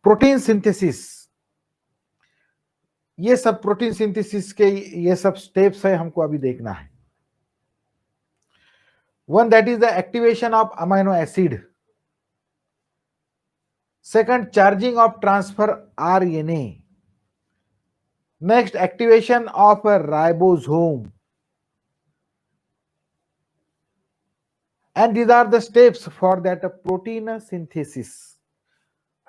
Protein synthesis, ये सब protein synthesis के ये सब स्टेप्स है, हमको अभी देखना है. One, that is the activation of amino acid. Second, charging of transfer RNA. Next, activation of ribosome. And these are the steps for that protein synthesis.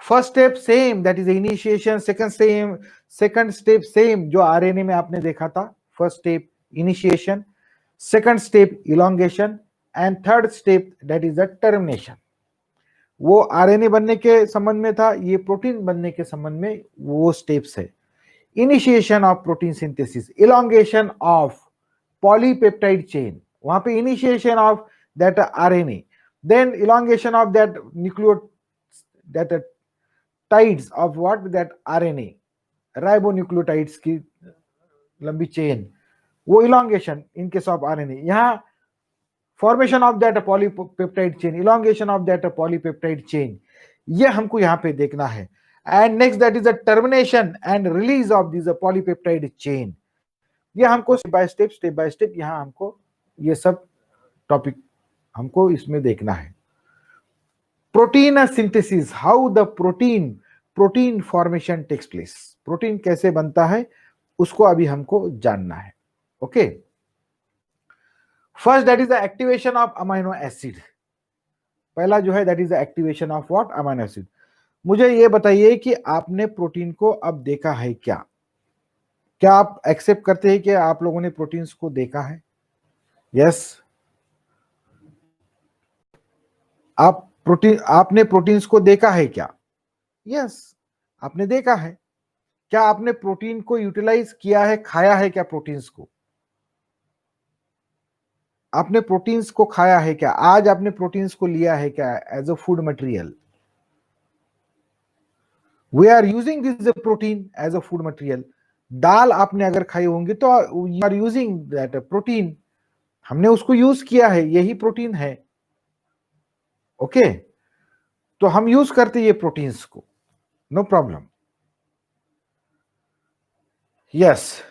First step same, that is initiation. Second step same जो RNA में आपने देखा था. First step initiation, second step elongation, and third step that is the termination. वो RNA बनने के संबंध में था, ये प्रोटीन बनने के संबंध में वो स्टेप्स है. Initiation of protein synthesis, elongation of polypeptide chain, वहां पे initiation of that RNA, then elongation of that tides of what, that RNA, ribonucleotides की लंबी चेन, वो elongation in case of RNA. यहाँ formation of that polypeptide chain, elongation of that polypeptide chain, ये हमको यहाँ पे देखना है. And next, that is the termination and release of this polypeptide chain. ये हमको step by step यहाँ हमको ये सब टॉपिक हमको इसमें देखना है. Protein synthesis, how the protein formation takes place, protein कैसे बनता है उसको अभी हमको जानना है. Okay, first that is the activation of amino acid. पहला जो है that is the activation of what, amino acid. मुझे ये बताइए कि आपने प्रोटीन को अब देखा है क्या? क्या आप एक्सेप्ट करते हैं कि आप लोगों ने प्रोटीन्स को देखा है? यस, आपने प्रोटीन्स को देखा है क्या? यस, आपने देखा है. क्या आपने प्रोटीन को यूटिलाइज किया है, खाया है क्या प्रोटीन्स को? आपने प्रोटीन्स को खाया है क्या? आज आपने प्रोटीन्स को लिया है क्या as a food material? We are using this protein as a food material. दाल आपने अगर खाई होंगी तो you are using that protein. हमने उसको यूज किया है, यही प्रोटीन है. ओके, तो हम यूज करते ये प्रोटीन्स को, नो प्रॉब्लम. यस,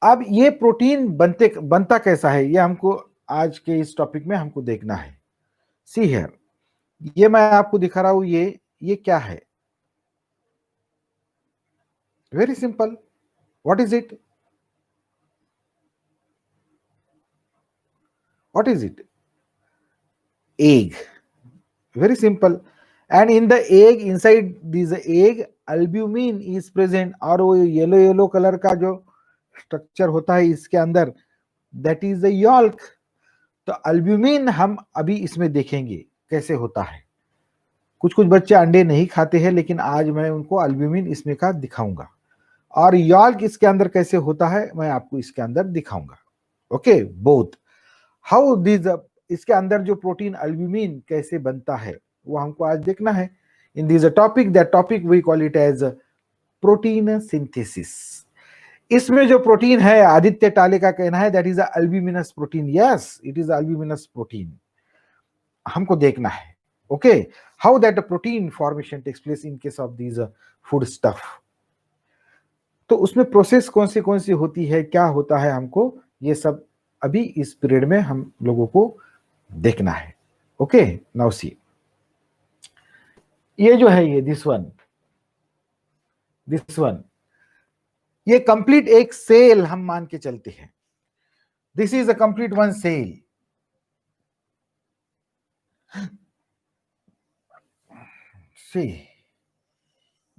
अब ये प्रोटीन बनता कैसा है, ये हमको आज के इस टॉपिक में हमको देखना है. सी हियर, ये मैं आपको दिखा रहा हूं, ये क्या है? Very simple. What is it? What is it? egg. Very simple. And in the egg, inside this egg, albumin is present. और वो येलो कलर का जो स्ट्रक्चर होता है इसके अंदर, that is the yolk. तो अल्ब्यूमिन हम अभी इसमें देखेंगे कैसे होता है. कुछ बच्चे अंडे नहीं खाते हैं, लेकिन आज मैं उनको अल्ब्यूमिन इसमें का दिखाऊंगा, और यॉल्क इसके अंदर कैसे होता है मैं आपको इसके अंदर दिखाऊंगा. ओके, बोथ हाउ दिस, इसके अंदर जो प्रोटीन अल्ब्यूमिन कैसे बनता है वो हमको आज देखना है. In this topic, that topic we call it as protein synthesis. इसमें जो प्रोटीन है, आदित्य टाले का कहना है that is albuminous protein. Yes, it is albuminous protein. हमको देखना है. Okay, how that protein formation takes place in case of this food stuff. तो उसमें प्रोसेस कौन सी होती है, क्या होता है, हमको ये सब अभी इस पीरियड में हम लोगों को देखना है. ओके, नाउ सी, ये जो है, ये दिस वन, ये कंप्लीट एक सेल हम मान के चलते हैं. This is a complete one cell. See,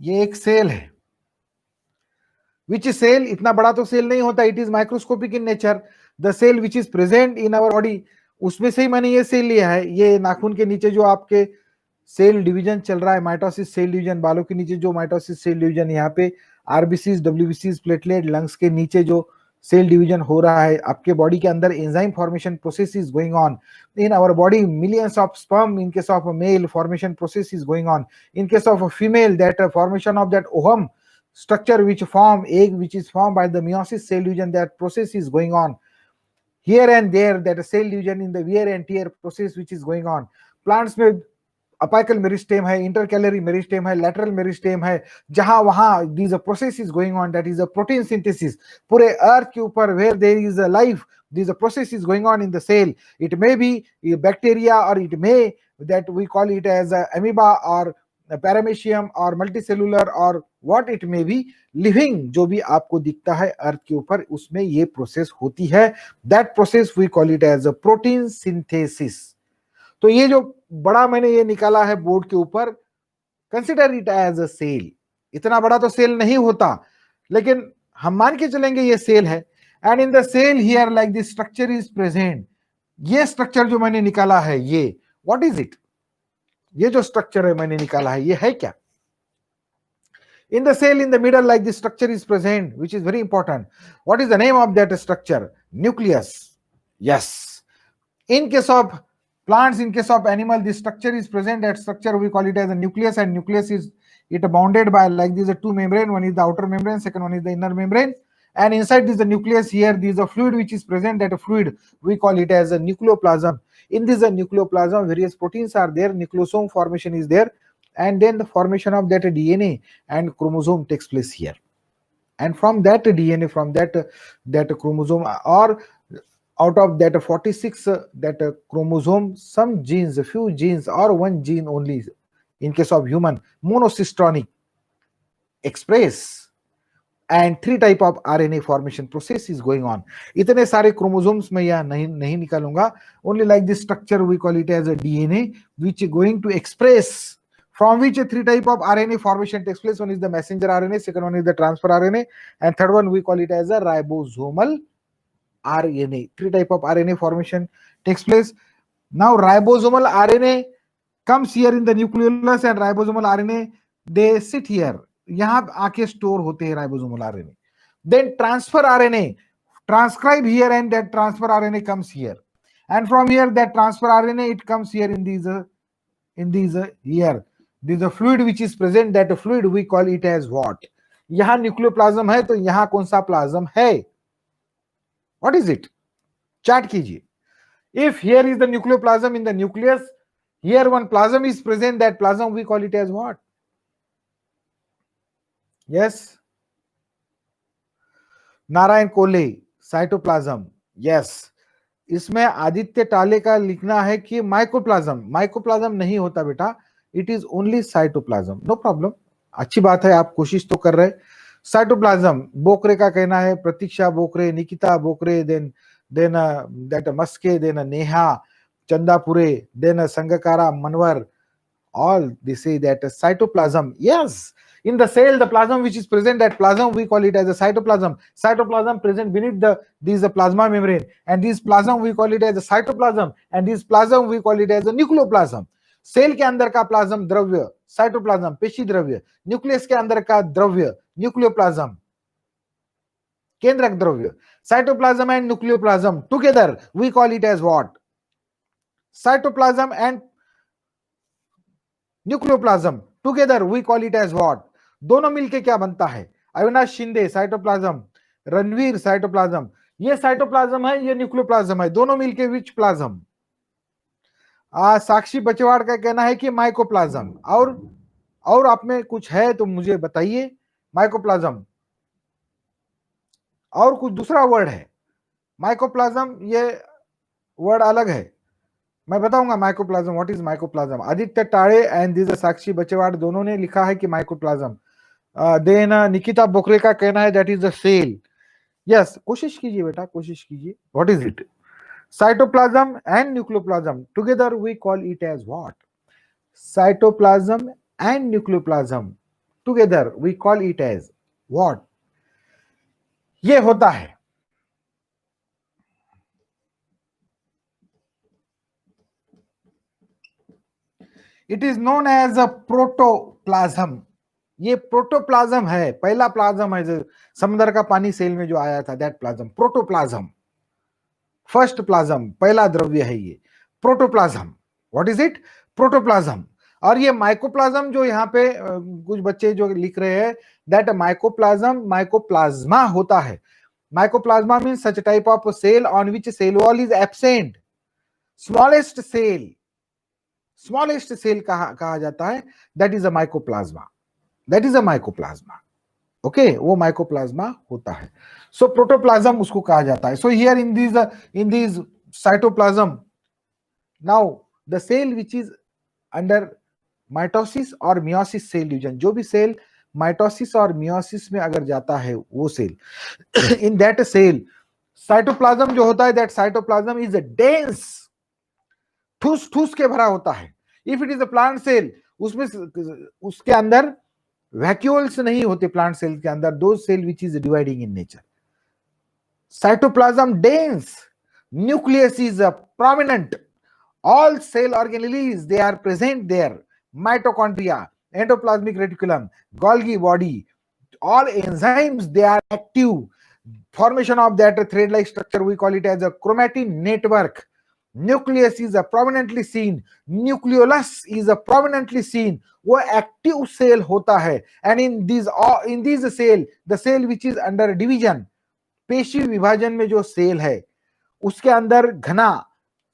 ये एक सेल है. विच सेल, इतना बड़ा तो सेल नहीं होता, it is microscopic in nature. The cell which is present in our body, उसमें से ही मैंने ये सेल लिया है. ये नाखून के नीचे जो आपके सेल डिवीजन चल रहा है, माइटोसिस सेल डिवीजन, बालों के नीचे जो माइटोसिस सेल डिवीजन, यहाँ पे आरबीसीज, डब्ल्यूबीसीज, प्लेटलेट, लंग्स के नीचे जो सेल डिवीजन हो रहा है, आपके बॉडी के अंदर enzyme formation process is going on in our body. Millions of sperm in case of male, formation process is going on. In case of female, that formation of that ovum structure which form egg, which is formed by the meiosis cell division, that process is going on. Here and there, that cell division in the wear and tear process which is going on. Plants में apical meristem है, intercalary meristem है, lateral meristem है, जहां वहां this a process is going on, that is a protein synthesis. पूरे earth के ऊपर where there is a life, this a process is going on in the cell. It may be bacteria और it may that we call it as a amoeba or a paramecium or multicellular or what it may be, living जो भी आपको दिखता है अर्थ के ऊपर, उसमें ये प्रोसेस होती है. That process we call it as a protein synthesis. तो ये जो बड़ा मैंने ये निकाला है बोर्ड के ऊपर, consider it as a cell. इतना बड़ा तो सेल नहीं होता, लेकिन हम मान के चलेंगे ये सेल है. And in the cell here like this structure is present. ये स्ट्रक्चर जो मैंने निकाला है, ये व्हाट इज इट? ये जो स्ट्रक्चर है मैंने निकाला है, ये है क्या? In the cell in the middle like this structure is present, which is very important. What is the name of that structure? Nucleus. Yes. In case of plants, in case of animal, this structure is present. That structure we call it as a nucleus, and nucleus is it bounded by like these two membrane. One is the outer membrane, second one is the inner membrane. And inside this the nucleus, here there is a fluid which is present. That fluid we call it as a nucleoplasm. In this nucleoplasm, various proteins are there. Nucleosome formation is there, and then the formation of that DNA and chromosome takes place here. And from that DNA, from that chromosome, or out of that 46 that chromosome, some genes, a few genes or one gene only, in case of human, monocystronic express, and 3 type of RNA formation process is going on. इतने सारे chromosomes मैं यहाँ नहीं निकालूंगा. Only like this structure we call it as a DNA, which is going to express, from which 3 type of RNA formation takes place. One is the messenger RNA, second one is the transfer RNA, and third one we call it as a ribosomal RNA. 3 type of RNA formation takes place. Now ribosomal RNA comes here in the nucleolus, and ribosomal RNA they sit here. यहाँ आके store होते हैं ribosomal RNA. Then transfer RNA transcribe here, and that transfer RNA comes here. And from here that transfer RNA it comes here in these here. This is a fluid which is present. That fluid we call it as what? यहाँ nucleoplasm है, तो यहाँ कौन सा plasm है? What is it? Chat कीजिए. If here is the nucleoplasm in the nucleus, here one plasm is present. That plasm we call it as what? Yes. Narayan कोले, cytoplasm. Yes. इसमें आदित्य टाले का लिखना है कि माइकोप्लाज्म. माइकोप्लाज्म नहीं होता बेटा, it is only cytoplasm. No problem, अच्छी बात है, आप कोशिश तो कर रहे. साइटोप्लाज्म बोकरे का कहना है, Pratiksha Bokare, Nikita Bokare, then that Maske, then Neha, Chandapure, then Sangakkara, Manwar, all they say that cytoplasm. Yes, in the cell the plasm which is present, that plasm we call it as a cytoplasm. Cytoplasm present beneath these plasma membrane, and this plasm we call it as a cytoplasm, and this plasm we call it as a nucleoplasm. Cell के अंदर का plasm द्रव्य cytoplasm, पेशी द्रव्य. Nucleus के अंदर का द्रव्य न्यूक्लियोप्लाज्म, केंद्रक द्रव्य. Cytoplasm and nucleoplasm together we call it as what? Cytoplasm and nucleoplasm together we call it as what? दोनों मिलके क्या बनता है? Avinash Shinde cytoplasm, Ranveer cytoplasm. ये साइटोप्लाज्म है, ये न्यूक्लियोप्लाज्म है, दोनों मिलके विच प्लाज्म? साक्षी बचवाड़ का कहना है कि माइकोप्लाज्म. और आप में कुछ है तो मुझे बताइए. माइकोप्लाज्म और कुछ दूसरा वर्ड है? माइकोप्लाज्म ये वर्ड अलग है, मैं बताऊंगा mycoplasm. What is mycoplasm? Aditya Tade and this Sakshi Bachewad दोनों ने लिखा है कि माइकोप्लाज्म. देन निकिता बोकरे का कहना है that is the cell. Yes, कोशिश कीजिए बेटा, कोशिश कीजिए. What is it? Cytoplasm and nucleoplasm together we call it as what? Cytoplasm and nucleoplasm together we call it as what? ये होता है it is known as a protoplasm. ये protoplasm है, पहला प्लाज्म है जो समुद्र का पानी सेल में जो आया था, that plasm protoplasm. First plasm, पहला द्रव्य है ये protoplasm. What is it? Protoplasm. और ये माइकोप्लाज्म जो यहाँ पे कुछ बच्चे जो लिख रहे हैं, दैट माइकोप्लाज्म माइकोप्लाज्मा होता है. Mycoplasma means such type of cell on which cell wall is absent. Smallest cell smallest cell कहा जाता है, that is a mycoplasma, that is a mycoplasma. Okay, वो माइकोप्लाज्मा होता है। सो प्रोटोप्लाज्म उसको कहा जाता है। So here in this cytoplasm, now the cell which is under mitosis और मियोसिस सेल डिवीजन, जो भी सेल माइटोसिस और मियोसिस में अगर जाता है वो cell, in that cell cytoplasm जो होता है, दैट साइटोप्लाज्म इज डेंस, ठूस ठूस के भरा होता है। If it is a plant cell, उसमें उसके अंदर वैक्यूल्स नहीं होते प्लांट सेल के अंदर, दो cell which is dividing in nature. Cytoplasm dense, nucleus is prominent, all cell organelles they are present there, mitochondria, endoplasmic reticulum, Golgi body, all enzymes they are active, formation of that thread like structure we call it as a chromatin network, nucleus is prominently seen, nucleolus is prominently seen, वो active cell होता है। And in this cell, the cell which is under division, पेशी विभाजन में जो cell है उसके अंदर घना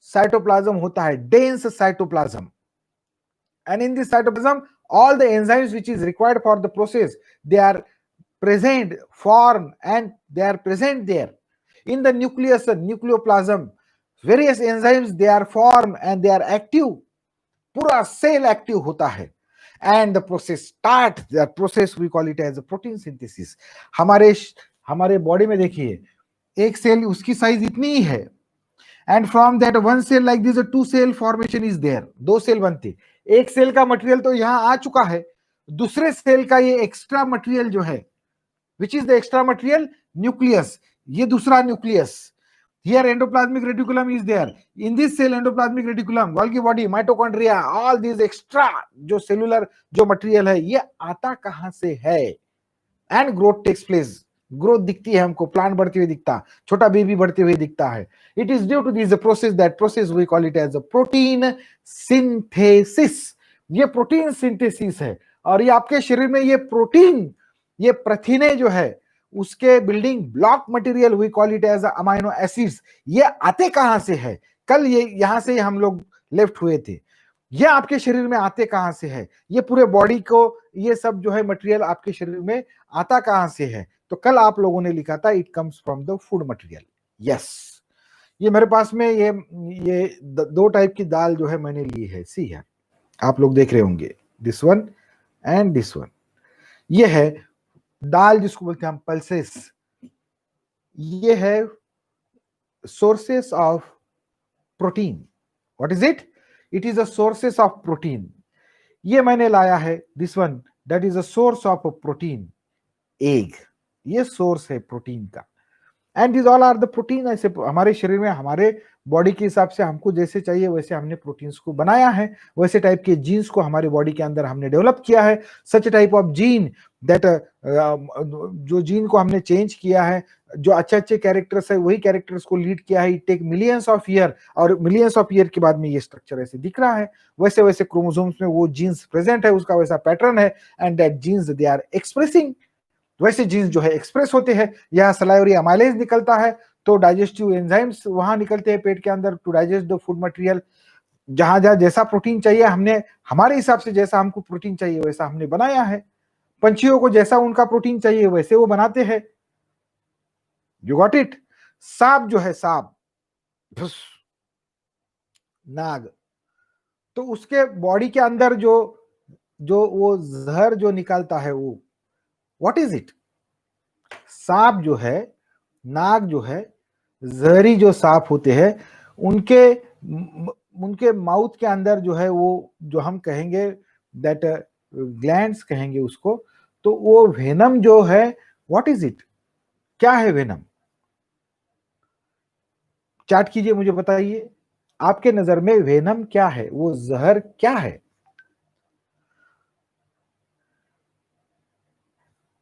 साइटोप्लाज्म होता है, dense cytoplasm. And in this cytoplasm all the enzymes which is required for the process, they are present, form, and they are present there. In the nucleus, nucleoplasm, various enzymes they are formed and they are active, पूरा cell active होता है। And the process start, the process we call it as protein synthesis. हमारे body में देखिए, एक cell उसकी size इतनी ही है, and from that one cell like this two cell formation is there, दो सेल बनते, एक सेल का मटेरियल तो यहां आ चुका है, दूसरे सेल का ये एक्स्ट्रा मटेरियल जो है, which is the extra material, nucleus, ये दूसरा nucleus. Here endoplasmic reticulum is there. In this cell endoplasmic reticulum, Golgi body, mitochondria, all these extra जो सेलुलर जो मटेरियल है, ये आता कहां से है? And growth takes place, growth दिखती है हमको, प्लांट बढ़ते हुए दिखता, छोटा बेबी बढ़ते हुए दिखता है। It is due to this process, that process we call it as a protein synthesis. ये प्रोटीन सिंथेसिस है, और ये आपके शरीर में ये प्रोटीन, ये प्रथिने जो है उसके building block material we call it as amino acids, ये आते कहां से है? कल ये यहां से हम लोग लेफ्ट हुए थे, ये आपके शरीर में आते कहां से है? ये पूरे बॉडी को ये सब जो है मटेरियल आपके शरीर में आता कहां से है? तो कल आप लोगों ने लिखा था it comes from the food material. Yes, ये मेरे पास में ये दो टाइप की दाल जो है मैंने ली है, सी है, आप लोग देख रहे होंगे, this one and this one. ये है दाल जिसको बोलते हैं हम पल्सेस, ये है sources of protein. What is it? It is a sources of protein. ये मैंने लाया है, this one, that is a source of protein, egg, ये सोर्स है प्रोटीन का। And this all are the protein. ऐसे हमारे शरीर में, हमारे बॉडी के हिसाब से हमको जैसे चाहिए वैसे हमने प्रोटीन्स को बनाया है, वैसे टाइप के जीन्स को हमारे बॉडी के अंदर हमने डेवलप किया है। सच टाइप ऑफ जीन दैट, जो जीन को हमने चेंज किया है, जो अच्छे अच्छे कैरेक्टर्स है वही कैरेक्टर्स को लीड किया है। It take millions of year, और मिलियंस ऑफ ईयर के बाद में ये स्ट्रक्चर ऐसे दिख रहा है। वैसे वैसे क्रोमोसोम्स में वो जीन्स प्रेजेंट है, उसका वैसा पैटर्न है, and that genes they are expressing, वैसे जीन्स जो है एक्सप्रेस होते हैं। यहाँ सलाइवरी अमाइलेज निकलता है, तो डाइजेस्टिव एंजाइम्स वहां निकलते हैं पेट के अंदर to digest the food material. जहां जहां जैसा प्रोटीन चाहिए हमने, हमारे हिसाब से जैसा हमको प्रोटीन चाहिए वैसा हमने बनाया है। पंछियों को जैसा उनका प्रोटीन चाहिए वैसे वो बनाते हैं। You got it? सांप जो है, सांप, नाग, तो उसके बॉडी के अंदर जो जो वो जहर जो निकालता है, वो व्हाट इज इट? सांप जो है, नाग जो है, जहरी जो सांप होते हैं, उनके माउथ के अंदर जो है वो, जो हम कहेंगे दैट ग्लैंड्स कहेंगे उसको, तो वो वेनम जो है, व्हाट इज इट? क्या है वेनम? चैट कीजिए, मुझे बताइए, आपके नजर में वेनम क्या है? वो जहर क्या है?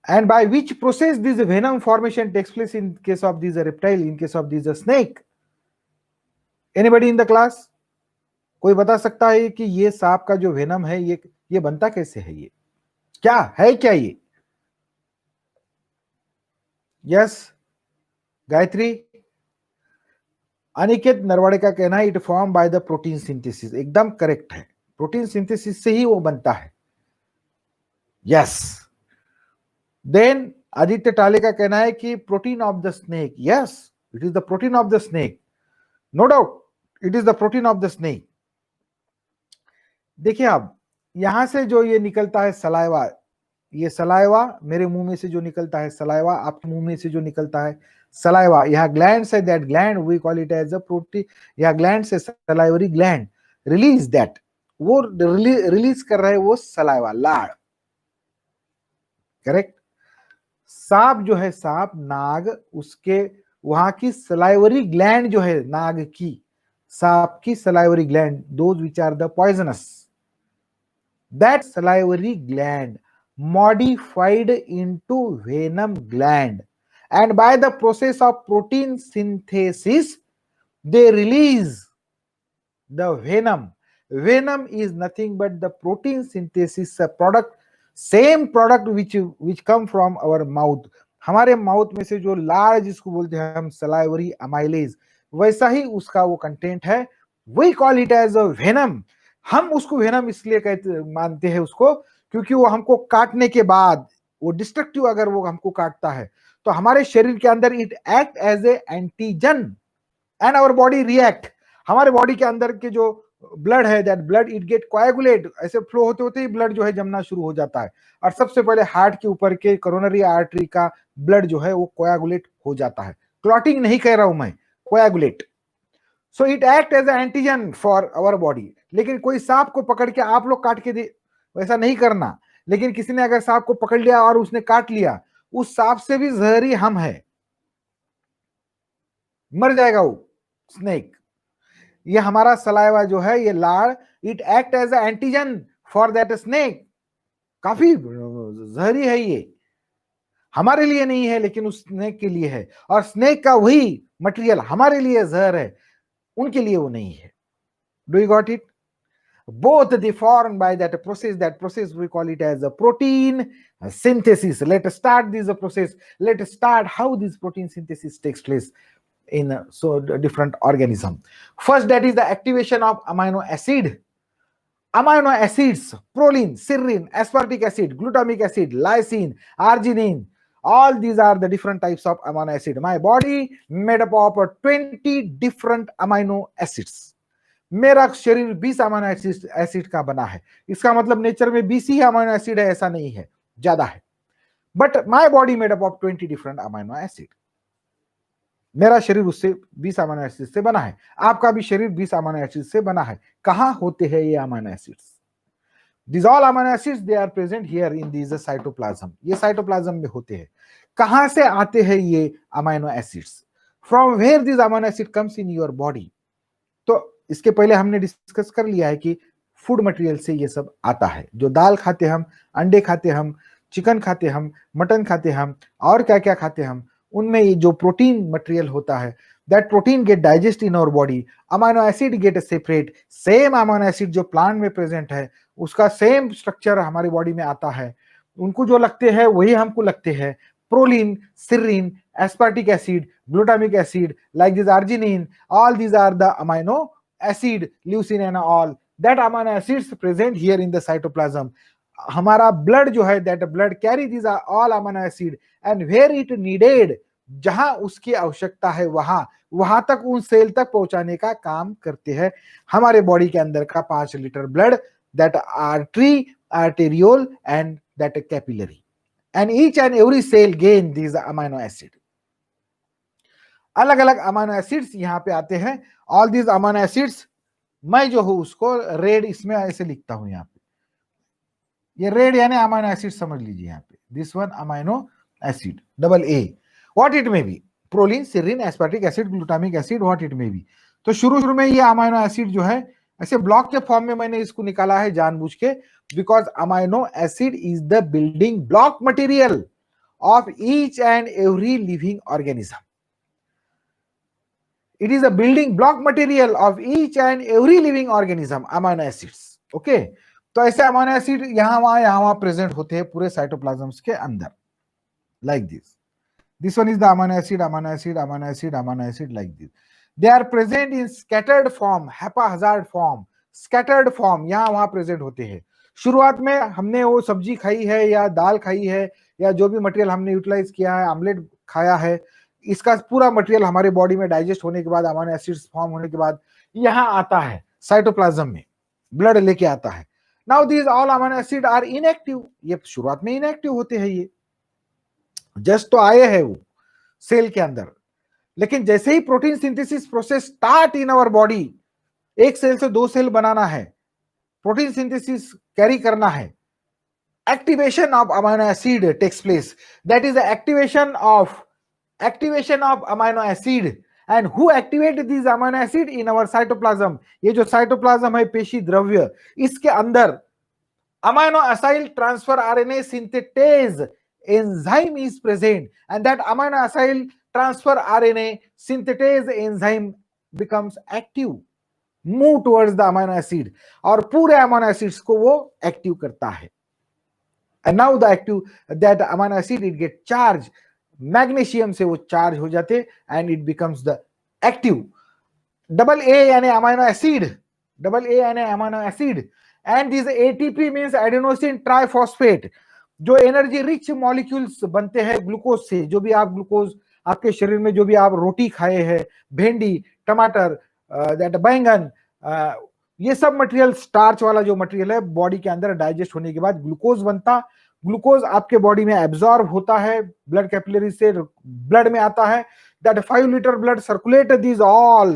And by which process this venom formation takes place in case of this reptile, in case of this snake? Anybody in the class? कोई बता सकता है कि ये सांप का जो वेनम है ये बनता कैसे है? ये क्या है? क्या ये? यस, गायत्री, अनिकेत नरवाड़े का कहना है it form by the protein synthesis. एकदम करेक्ट है, प्रोटीन सिंथेसिस से ही वो बनता है। यस। देन आदित्य टाले का कहना है कि protein of the snake, yes it is the protein of the snake, no doubt it is the protein of the snake. देखिए अब यहां से जो ये निकलता है सलाइवा, ये सलाइवा मेरे मुंह में से जो निकलता है सलाइवा, आपके मुंह में से जो निकलता है सलाइवा, यहाँ ग्लैंड है, that gland we call it as a protein, यहाँ ग्लैंड से सलाइवरी ग्लैंड रिलीज दैट, वो रिलीज कर रहे हैं वो सलाइवा, लाड़, करेक्ट। सांप जो है, सांप नाग, उसके वहां की सलाइवरी ग्लैंड जो है नाग की, सांप की salivary gland, those which are the poisonous, that salivary gland modified into venom gland, and by the process of protein synthesis they release the venom. Venom is nothing but the protein synthesis product, same product which come from our mouth. हमारे mouth में से जो लार जिसको बोलते हैं हम salivary amylase, वैसा ही उसका वो कंटेंट है, we call it as a venom. हम उसको वेनम इसलिए कहते मानते हैं उसको क्योंकि वो हमको काटने के बाद वो डिस्ट्रक्टिव, अगर वो हमको काटता है तो हमारे शरीर के अंदर it act as a antigen and our body react. हमारे बॉडी के अंदर के जो ब्लड है, that blood it get coagulate, ऐसे फ्लो होते होते ही ब्लड जो है जमना शुरू हो जाता है, और सबसे पहले हार्ट के ऊपर के कोरोनरी आर्टरी का ब्लड जो है वो कोएगुलेट हो जाता है। क्लॉटिंग नहीं कह रहा हूं मैं, coagulate. So it act as antigen for our body. लेकिन कोई सांप को पकड़ के आप लोग काट के दे, वैसा नहीं करना, लेकिन किसी ने अगर सांप को पकड़ लिया और उसने काट लिया, उस सांप से भी जहरी हम है, मर जाएगा वो स्नेक। ये हमारा सलाइवा जो है, ये लाड़, it act as a antigen for that snake. काफी जहरी है ये, हमारे लिए नहीं है लेकिन उस स्नेक के लिए है, और स्नेक का वही मटेरियल हमारे लिए जहर है, उनके लिए वो नहीं है। Do you got it? Both they formed by that process we call it as a protein synthesis. Let us start this process. Let us start how this protein synthesis takes place in different organism. First, that is the activation of amino acid. Amino acids, proline, serine, aspartic acid, glutamic acid, lysine, arginine, all these are the different types of amino acid. My body made up of 20 different amino acids. मेरा शरीर 20 amino acid का बना है। इसका मतलब nature में 20 ही amino acid है ऐसा नहीं है, ज्यादा है। But my body made up of 20 different amino acid. मेरा शरीर उससे 20 अमीनो एसिड से बना है, आपका भी शरीर 20 अमीनो एसिड से बना है। कहां होते हैं ये amino acids? This all amino acids they are present here in this cytoplasm. ये साइटोप्लाज्म में होते हैं। कहां से आते हैं ये amino acids? From where this amino acid comes in your body? तो इसके पहले हमने डिस्कस कर लिया है कि फूड मटेरियल से ये सब आता है। जो दाल खाते हम, अंडे खाते हम, चिकन खाते हम, मटन खाते हम, और क्या क्या खाते हम, उनमें ये जो प्रोटीन मटेरियल होता है, that protein get digest in our body, amino acid get separate. Same amino acid जो प्लांट में प्रेजेंट है उसका सेम स्ट्रक्चर हमारी बॉडी में आता है। उनको जो लगते हैं वही हमको लगते हैं। Proline, serine, aspartic acid, glutamic acid, like this arginine, all these are the amino acid, leucine and all that amino acids present here in the cytoplasm. हमारा ब्लड जो है, that blood carry these are all amino acid and where it needed, जहां उसकी आवश्यकता है वहां तक उन सेल तक पहुंचाने का काम करते हैं हमारे बॉडी के अंदर का 5 litre blood, that artery, arteriole and that capillary, and each and every cell gain these amino acid. अलग अलग अमीनो एसिड्स यहाँ पे आते हैं। ऑल दीज अमीनो एसिड्स, मैं जो हूं उसको रेड इसमें ऐसे लिखता हूं यहाँ पे, ये रेड यानी अमीनो एसिड समझ लीजिए यहाँ पे, this one amino acid double A, what it may B, proline, serine, aspartic acid, glutamic acid, what it may B. तो शुरू में ये अमीनो एसिड जो है ऐसे ब्लॉक के फॉर्म में मैंने इसको निकाला है जानबूझ के, because amino acid is the building block material of each and every living organism. It is a building block material of each and every living organism, amino acids. Okay, तो ऐसे अमीनो एसिड यहाँ वहां present होते हैं पूरे साइटोप्लाज्म्स के अंदर, like this. This one is the amino acid, amino acid, amino acid, amino acid, like this. They are present in scattered form, haphazard form. Scattered form यहाँ वहां प्रेजेंट होते हैं। शुरुआत में हमने वो सब्जी खाई है या दाल खाई है या जो भी मटेरियल हमने यूटिलाइज किया है, आमलेट खाया है, इसका पूरा मटेरियल हमारे बॉडी में डाइजेस्ट होने के बाद, अमीनो एसिड्स फॉर्म होने के बाद यहाँ आता है साइटोप्लाज्म में, ब्लड लेके आता है। Now these all amino acid are inactive, ये शुरुआत में इनएक्टिव होते हैं, ये जस्ट तो आए हैं वो सेल के अंदर, लेकिन जैसे ही protein synthesis process start in our body, एक सेल से दो सेल बनाना है, प्रोटीन सिंथेसिस कैरी करना है, activation of amino acid takes place. That is the activation of amino acid. And who activate these amino acid in our cytoplasm? ये जो cytoplasm है पेशी द्रव्य, इसके अंदर amino acyl transfer RNA synthetase enzyme is present, and that amino acyl transfer RNA synthetase enzyme becomes active, move towards the amino acid, और पूरे amino acids को वो active करता है। And now the active, that amino acid it get charged, magnesium से वो charge हो जाते and it becomes the active. Double A यानी amino acid, double A यानी amino acid, and this ATP means adenosine triphosphate, जो energy rich molecules बनते हैं glucose से। जो भी आप ग्लूकोज आपके शरीर में, जो भी आप रोटी खाए हैं, भिंडी, टमाटर, दैट बैंगन, ये सब मटेरियल, स्टार्च वाला जो मटेरियल है, बॉडी के अंदर डाइजेस्ट होने के बाद ग्लूकोज बनता, ग्लूकोज आपके बॉडी में एब्जॉर्ब होता है, ब्लड कैपिलरी से ब्लड में आता है, that 5 litre blood circulate this all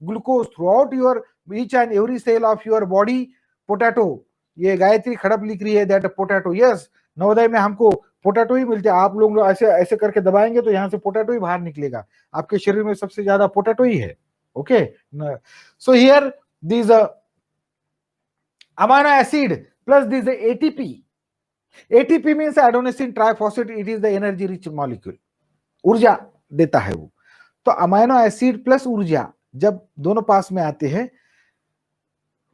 glucose throughout your each and every cell of your body. Potato, ये गायत्री खड़प लिख रही है दैट पोटैटो, यस, नवोदय में हमको पोटैटो ही मिलते हैं। आप लोग ऐसे ऐसे करके दबाएंगे तो यहाँ से पोटैटो ही बाहर निकलेगा, आपके शरीर में सबसे ज्यादा पोटैटो ही है। Okay, so here this amino acid plus this ATP. ATP means adenosine triphosphate, it is the energy rich molecule, ऊर्जा देता है वो। तो अमाइनो एसिड प्लस ऊर्जा जब दोनों पास में आते हैं,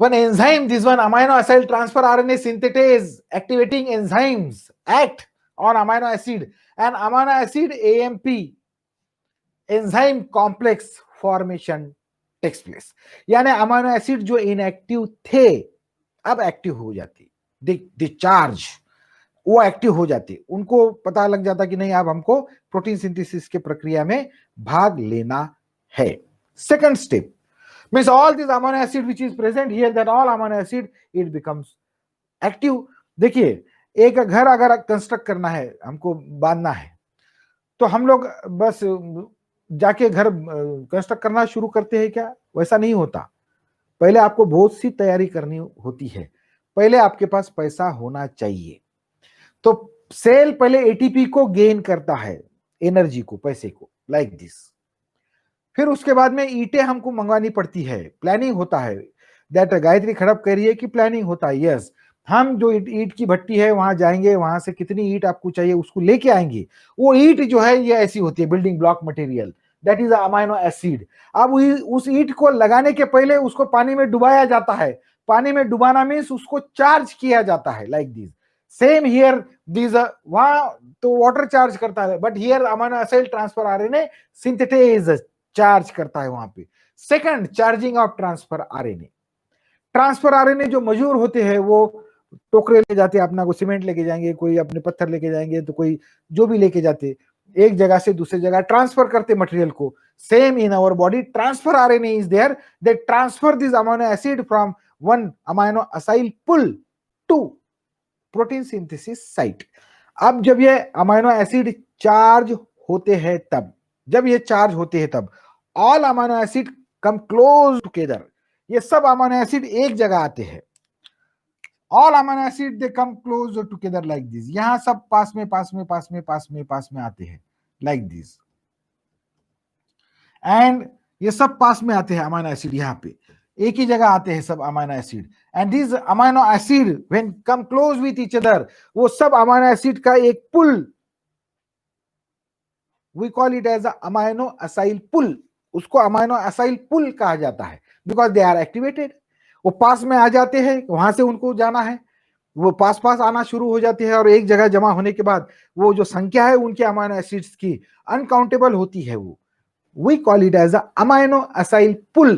one enzyme, this one amino acyl transfer RNA synthetase activating enzymes act on amino acid, and amino acid AMP enzyme complex formation takes place. यानी अमाइनो एसिड जो इनएक्टिव थे अब एक्टिव हो जाती, दे चार्ज, वो एक्टिव हो जाती, उनको पता लग जाता कि नहीं अब हमको प्रोटीन सिंथेसिस के प्रक्रिया में भाग लेना है। Second step means all this amino acid which is present here, that all amino acid it becomes active. देखिए, एक घर अगर कंस्ट्रक्ट करना है, हमको बांधना है, तो हम लोग बस जाके घर कंस्ट्रक्ट करना शुरू करते हैं क्या? वैसा नहीं होता। पहले आपको बहुत सी तैयारी करनी होती है, पहले आपके पास पैसा होना चाहिए। तो सेल पहले एटीपी को गेन करता है, एनर्जी को, पैसे को, लाइक दिस। फिर उसके बाद में ईंटें हमको मंगवानी पड़ती है, प्लानिंग होता है, दैट गायत्री खड़प कह रही है कि प्लानिंग होता है। यस, हम जो ईंट की भट्टी है वहां जाएंगे, वहां से कितनी ईंट आपको चाहिए उसको लेके आएंगे। वो ईंट जो है ये ऐसी होती है, building block material, that is amino acid. अब उस ईंट को लगाने के पहले उसको पानी में डुबाया जाता है। पानी में डुबाना मीन्स उसको चार्ज किया जाता है, like this. Same here this, वहां तो वाटर चार्ज करता है, but here amino acid transfer RNA synthetase charge करता है वहां पे। Second, charging of transfer RNA. Transfer RNA जो मजूर होते हैं वो टोकरे ले जाते हैं, अपना को सीमेंट लेके जाएंगे, कोई अपने पत्थर लेके जाएंगे, तो कोई जो भी लेके जाते, एक जगह से दूसरी जगह ट्रांसफर करते मटेरियल को। Same in our body transfer RNA is there, they transfer this amino acid from one amino acyl pool to protein synthesis site. अब जब ये अमाइनो एसिड चार्ज होते हैं तब, जब ये चार्ज होते हैं तब all amino acid come close together. ये सब अमाइनो एसिड एक जगह आते हैं, all amino acid they come close together like this. यहां सब पास में पास में पास में पास में पास में आते हैं, लाइक दिस, एंड ये सब पास में आते हैं अमाइनो एसिड, यहाँ पे एक ही जगह आते हैं सब amino acid. And this amino acid when come close with each other, वो सब अमाइनो एसिड का एक pool, we call it as amino acyl pool. उसको अमाइनो असाइल पुल कहा जाता है, बिकॉज दे आर एक्टिवेटेड। वो पास में आ जाते हैं, वहां से उनको जाना है, वो पास पास आना शुरू हो जाते हैं, और एक जगह जमा होने के बाद वो जो संख्या है उनके अमाइनो एसिड्स की अनकाउंटेबल होती है। वो we call it as amino acyl pool.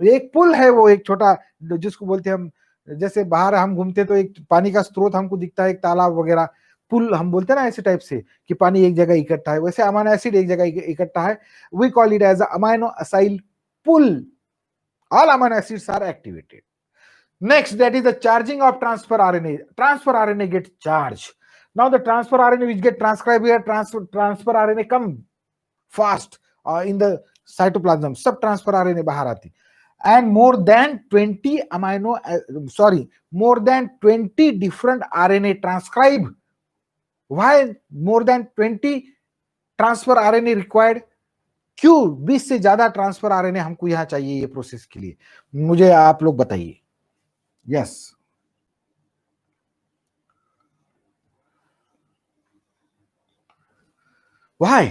एक पुल है, वो एक छोटा जिसको बोलते हैं हम, जैसे बाहर हम घूमते तो एक पानी का स्रोत हमको दिखता है, एक तालाब वगैरह, पुल हम बोलते हैं ना ऐसे टाइप से कि पानी एक जगह इकट्ठा है, वैसे अमाइनो एसिड एक जगह इकट्ठा है, we call it as amino acyl pool. All amino acids are activated. Next, that is the charging of transfer RNA. Transfer RNA gets charged. Now the transfer RNA which get transcribed here, transfer RNA come fast in the cytoplasm. सब transfer RNA बाहर आती. And more than 20 different RNA transcribe. Why more than 20 transfer RNA required? क्यों 20 से ज्यादा transfer RNA हमको यहां चाहिए ये प्रोसेस के लिए, मुझे आप लोग बताइए. Yes, why?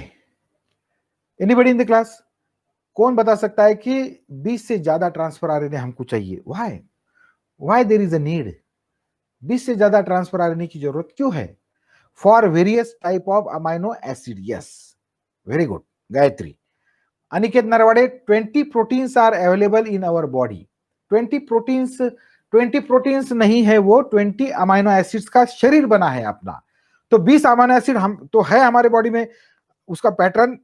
Anybody in the class, कौन बता सकता है कि 20 से ज्यादा ट्रांसफर आरएनए हमको चाहिए? Why? Why there is a need? 20 से ज्यादा ट्रांसफर आरएनए की जरूरत क्यों है? For various type of amino acid. Yes, very good Gayatri. Aniket Narwade, 20 proteins are available in our body. 20 proteins नहीं है, वो 20 अमाइनो एसिड्स का शरीर बना है अपना. तो 20 अमाइनो एसिड हम तो है हमारे बॉडी में. उसका पैटर्न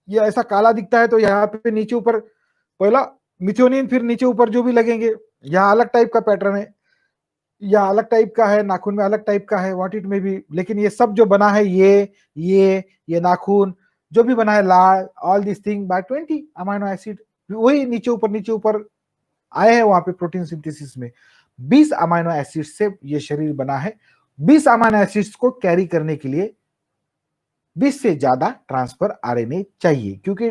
ये ऐसा काला दिखता है, तो यहाँ पे नीचे ऊपर पहला मिथ्योनिन, फिर नीचे ऊपर जो भी लगेंगे, यहाँ अलग टाइप का पैटर्न है, या अलग टाइप का है, नाखून में अलग टाइप का है, व्हाट इट मे बी, लेकिन ये सब जो बना है, ये नाखून जो भी बना है, लाल, all this thing by 20 amino acid, वही नीचे ऊपर आए हैं वहां पे प्रोटीन सिंथेसिस में. 20 अमाइनो एसिड से ये शरीर बना है. 20 अमाइनो एसिड्स को कैरी करने के लिए 20 से ज्यादा ट्रांसफर आरएनए चाहिए, क्योंकि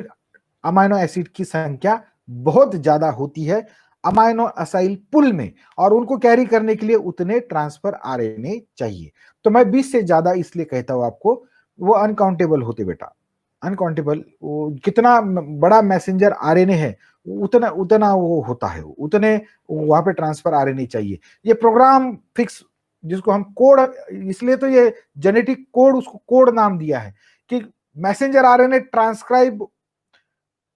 अमाइनो एसिड की संख्या बहुत ज्यादा होती है अमाइनो असाइल पुल में, और उनको कैरी करने के लिए उतने ट्रांसफर आरएनए चाहिए. तो मैं 20 से ज्यादा इसलिए कहता हूं आपको, वो अनकाउंटेबल होते बेटा, अनकाउंटेबल. कितना बड़ा मैसेंजर आरएनए है, उतना वो होता है, उतने वहां पे ट्रांसफर आरएनए चाहिए. ये प्रोग्राम फिक्स, जिसको हम कोड, इसलिए तो ये जेनेटिक कोड, उसको कोड नाम दिया है कि मैसेंजर आरएनए ट्रांसक्राइब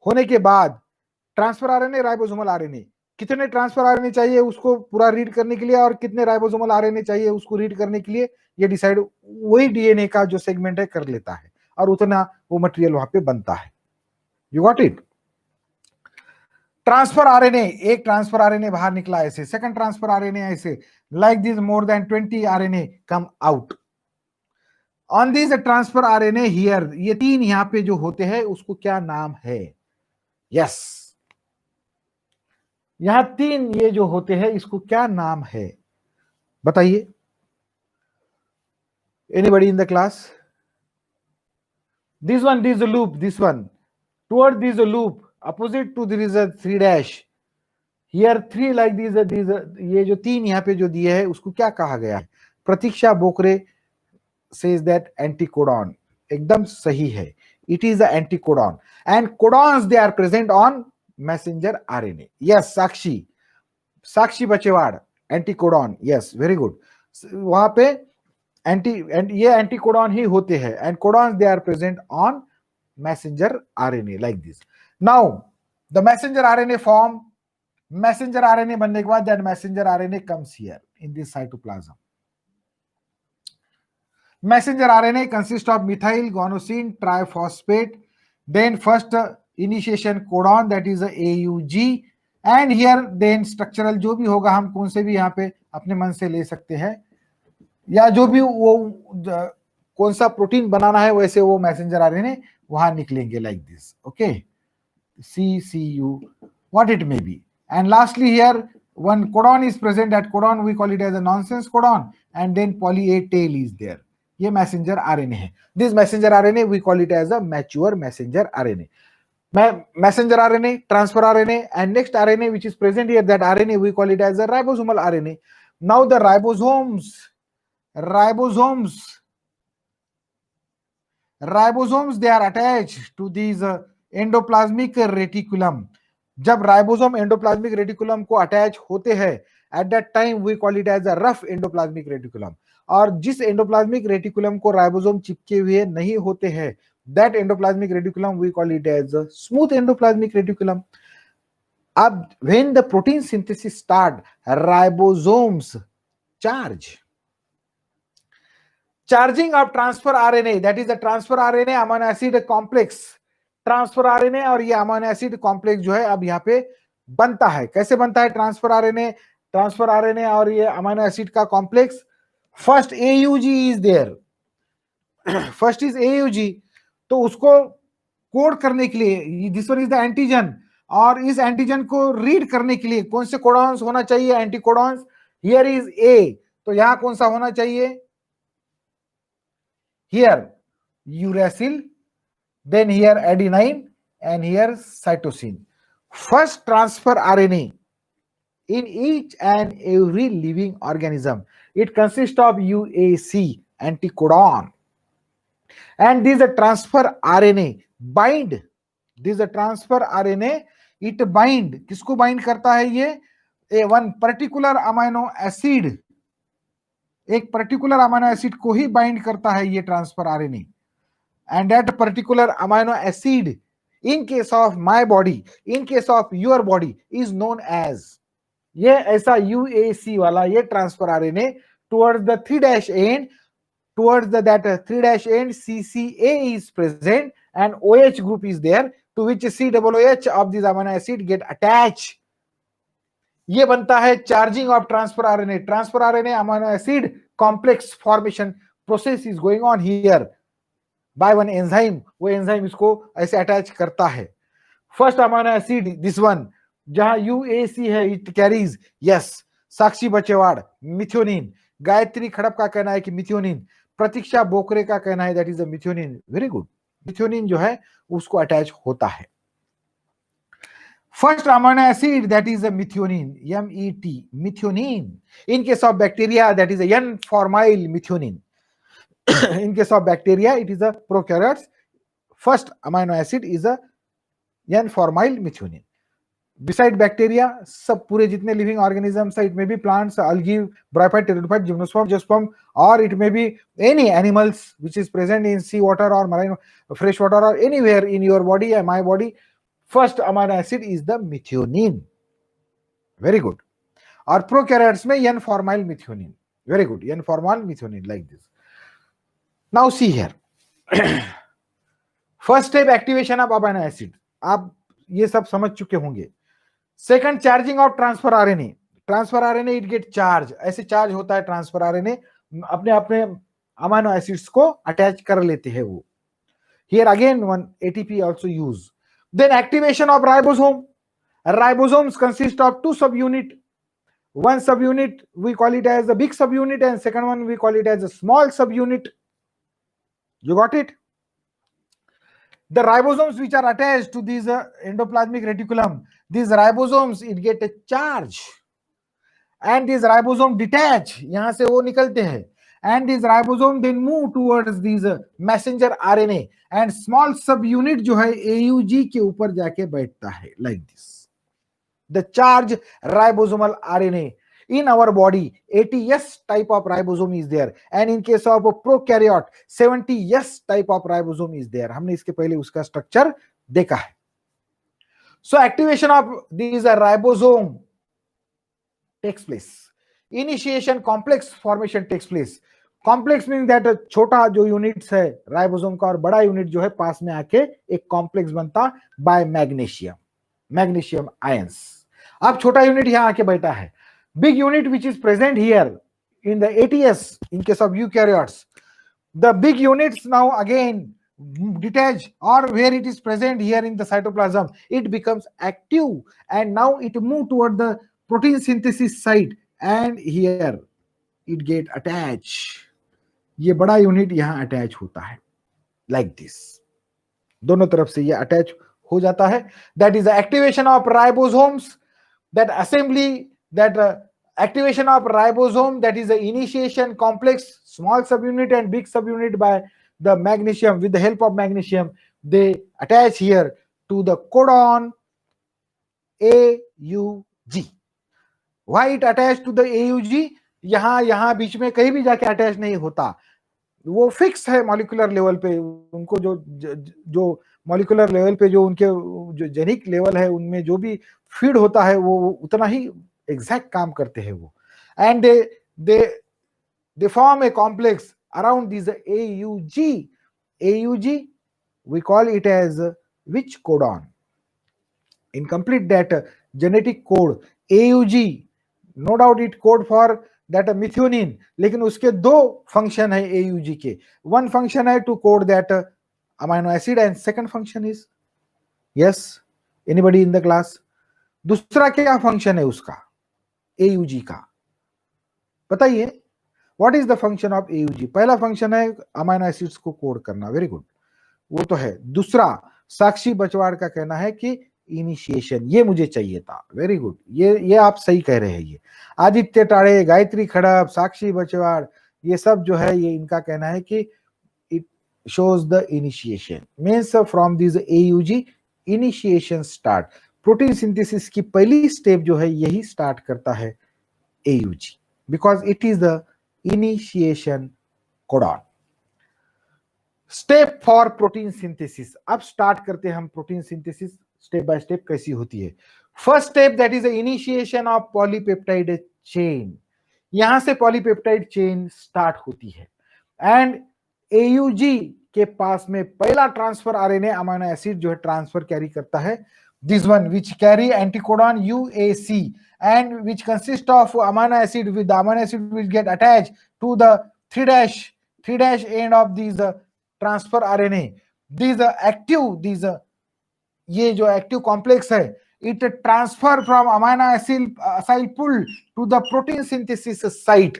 होने के बाद ट्रांसफर आरएनए, राइबोसोमल आरएनए, कितने ट्रांसफर आरएनए चाहिए उसको पूरा रीड करने के लिए, और कितने राइबोसोमल आरएनए चाहिए उसको रीड करने के लिए, ये डिसाइड वही डीएनए का जो सेगमेंट है कर लेता है, और उतना वो मटेरियल वहां पे बनता है. You got it? Transfer RNA, एक ट्रांसफर आरएनए बाहर निकला ऐसे, सेकंड ट्रांसफर आरएनए ऐसे, like this more than 20 RNA come out. On this transfer RNA here, ये 3 यहां पे जो होते हैं उसको क्या नाम है? यस, यहां 3 ये जो होते हैं इसको क्या नाम है बताइए. Anybody in the class? This one, this is a loop, this one. Toward this a loop, opposite to there is a 3 dash. Here 3 like these, ये जो 3 यहाँ पे जो दिए है उसको क्या कहा गया है? Pratiksha Bokre says that anticodon. एकदम सही है. It is the anticodon. And codons they are present on messenger RNA. Yes, Sakshi बचेवाड़, anticodon. Yes, very good. वहां पे ये एंटीकोडॉन ही होते हैं, and codons they are present on messenger RNA like this. Now the messenger RNA form, messenger RNA बनने के बाद that messenger RNA comes here in this cytoplasm. Messenger RNA consist of methyl guanosine triphosphate, then first initiation codon that is AUG, and here then structural जो भी होगा हम कौन से भी यहाँ पे अपने मन से ले सकते हैं, या जो भी वो कौन सा प्रोटीन बनाना है वैसे वो मैसेंजर आरएनए वहां निकलेंगे like this. Okay, CCU what it may be. And lastly here one codon is present, that codon we call it as a nonsense codon, and then poly A tail is there. ये messenger RNA है. This messenger RNA we call it as a mature messenger RNA. Messenger RNA, transfer RNA, and next RNA which is present here, that RNA we call it as a ribosomal RNA. Now the ribosomes they are attached to these endoplasmic reticulum. जब ribosome endoplasmic reticulum को attach होते हैं, at that time we call it as a rough endoplasmic reticulum. और जिस endoplasmic reticulum को ribosome चिपके हुए नहीं होते हैं, that endoplasmic reticulum we call it as smooth endoplasmic reticulum. अब when the protein synthesis start, ribosomes charge. Charging of transfer RNA, that is the transfer RNA amino acid complex. Transfer RNA और ये amino acid complex जो है अब यहाँ पे बनता है. कैसे बनता है ट्रांसफर आरएनए और ये अमीनो एसिड का complex? First AUG is there, first is AUG. तो उसको कोड करने के लिए this one is the antigen, और इस एंटीजन को रीड करने के लिए कौन से कोडॉन्स होना चाहिए? Anti codons. Here is a, तो यहां कौन सा होना चाहिए? Here uracil, then here adenine, and here cytosine. First transfer RNA in each and every living organism, it consists of UAC anticodon, and this transfer RNA bind, this transfer RNA it bind, किसको bind करता है ये? A one particular amino acid, एक particular amino acid को ही bind करता है ये transfer RNA. And that particular amino acid, in case of my body, in case of your body, is known as, ये ऐसा UAC वाला ये transfer RNA towards the 3' end, towards the that 3' end CCA is present and OH group is there, to which COOH of this amino acid get attached. ये बनता है charging of transfer RNA. Transfer RNA amino acid complex formation process is going on here by one enzyme. वो enzyme इसको ऐसे attach करता है. First amino acid this one, जहां UAC है, it carries yes Sakshi Bachewad methionine. Gayatri Khadap का कहना है कि मिथ्योनिन. प्रतीक्षा बोकरे का कहना है that is a methionine. Very good. Methionine जो है उसको अटैच होता है. First amino acid that is a methionine, MET, methionine. In case of bacteria that is a N formyl methionine. In case of bacteria, it is a prokaryotes. First amino acid is a N-formyl methionine. Beside bacteria, सब पूरे जितने living organisms है, it may be plants, algae, bryophyte, pteridophyte, gymnosperm, angiosperm, or it may be any animals which is present in sea water or marine, fresh water or anywhere in your body and my body. First amino acid is the methionine. Very good. और prokaryotes में N-formyl methionine. Very good. N-formyl methionine like this. Now see here. First step activation of amino acid. आप ये सब समझ चुके होंगे. Second charging of transfer RNA. Transfer RNA it get charge. ऐसे charge होता है ट्रांसफर RNA, अपने अपने अमीनो एसिड्स को अटैच कर लेते हैं वो. Here again one ATP also use. Then activation of ribosome. Ribosomes consist of two subunit. One subunit we call it as the big subunit, and second one we call it as a small subunit. You got it? The ribosomes which are attached to this endoplasmic reticulum, these ribosomes it get a charge, and these ribosome detach, यहाँ से वो निकलते हैं, and these ribosome then move towards these messenger RNA, and small subunit जो है AUG के ऊपर जाके बैठता है like this. The charge ribosomal RNA. In our body, 80S type of ribosome is there, and in case of a prokaryote, 70S type of ribosome is there. हमने इसके पहले उसका स्ट्रक्चर देखा है. So activation of these ribosome takes place. Initiation complex formation takes place. Complex means that छोटा जो units है ribosome का और बड़ा यूनिट जो है पास में आके एक कॉम्प्लेक्स बनता बाय मैग्नीशियम आयंस. अब छोटा यूनिट यहाँ आके बैठा है. Big unit which is present here in the ATS in case of eukaryotes, the big units now again detach, or where it is present here in the cytoplasm, it becomes active, and now it move toward the protein synthesis site, and here it get attached. ये बड़ा unit यहाँ attach होता है like this. दोनों तरफ से ये attach हो जाता है. That is the activation of ribosomes, that assembly, that activation of ribosome, that is the initiation complex, small subunit and big subunit by the magnesium. With the help of magnesium, they attach here to the codon AUG. Why it attached to the AUG? यहाँ बीच में कहीं भी जाके attach नहीं होता, वो fix है molecular level पे. उनको जो मॉलिक्यूलर लेवल पे जो उनके जो जेनिक लेवल है उनमें जो भी फीड होता है वो उतना ही एग्जैक्ट काम करते हैं वो, and they form a complex around this AUG. AUG we call it as which codon? Incomplete that genetic code AUG, no doubt it code for that methionine, लेकिन उसके दो फंक्शन है AUG के. One function है to code that amino acid and second function is, yes, anybody in the class? दूसरा क्या function है उसका AUG का, बताइए. What is the function of AUG? पहला फंक्शन है अमाइनो एसिड्स को कोड करना, वेरी गुड, वो तो है. दूसरा साक्षी बचवाड़ का कहना है कि इनिशिएशन, ये मुझे चाहिए था, वेरी गुड, ये आप सही कह रहे हैं. ये आदित्य टाड़े, गायत्री खड़प, साक्षी बचवाड़, ये सब जो है ये इनका कहना है कि it shows the initiation, means from this AUG initiation start. Protein synthesis की पहली स्टेप जो है यही स्टार्ट करता है AUG, because it is the initiation codon. Step for protein synthesis. अब स्टार्ट करते हैं हम protein synthesis step by step कैसी होती है. First step that is the initiation of polypeptide chain. यहां से पॉलीपेप्टाइड चेन स्टार्ट होती है एंड AUG के पास में पहला ट्रांसफर RNA अमीनो एसिड जो है ट्रांसफर कैरी करता है, this one which carry anticodon UAC and which consists of amino acid, with the amino acid which get attached to the 3' end of these transfer RNA. These active, ये जो active complex है, it transfer from amino acyl pool to the protein synthesis site,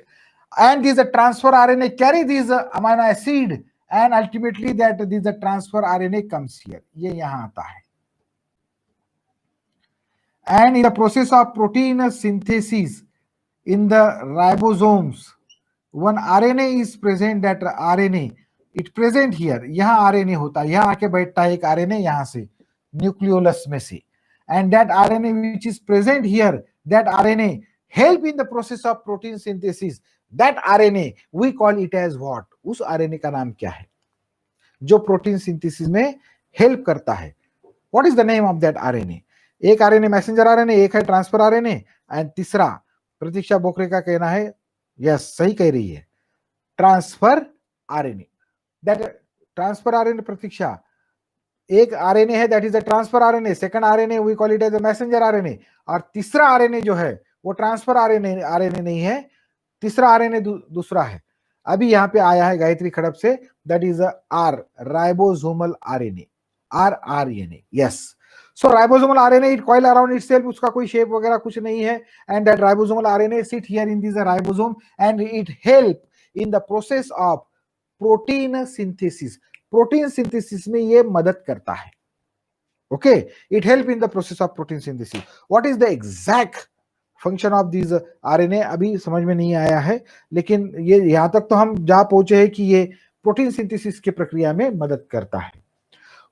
and these transfer RNA carry these amino acid and ultimately that this transfer RNA comes here. ये यहाँ आता है. And in the process of protein synthesis in the ribosomes, one RNA is present. That RNA it present here. यहाँ RNA होता है, यहाँ आके बैठता है एक RNA यहाँ से न्यूक्लियोलस में से, and that RNA which is present here, that RNA help in the process of protein synthesis. That RNA we call it as what? उस RNA का नाम क्या है जो प्रोटीन सिंथेसिस में हेल्प करता है? What is the name of that RNA? एक RNA मैसेंजर RNA, एक है ट्रांसफर RNA, एंड तीसरा प्रतीक्षा बोकरे का कहना है, यस सही कह रही है, transfer RNA. That transfer RNA प्रतीक्षा, एक RNA है that is a transfer RNA, second RNA we call it as a messenger RNA, और तीसरा RNA जो है वो ट्रांसफर RNA नहीं है, तीसरा RNA दूसरा है. अभी यहाँ पे आया है गायत्री खड़प से, that is R, ribosomal RNA, rRNA. Yes, so ribosomal RNA it coil around itself, उसका कोई शेप वगैरह कुछ नहीं है, and that ribosomal RNA sit here in this ribosome and it help in the process of protein synthesis. protein synthesis में ये मदद करता है. okay, it help in the process of protein synthesis. what is the exact function of these RNA अभी समझ में नहीं आया है, लेकिन ये यहाँ तक तो हम जहाँ पहुंचे हैं कि ये प्रोटीन सिंथेसिस की प्रक्रिया में मदद करता है.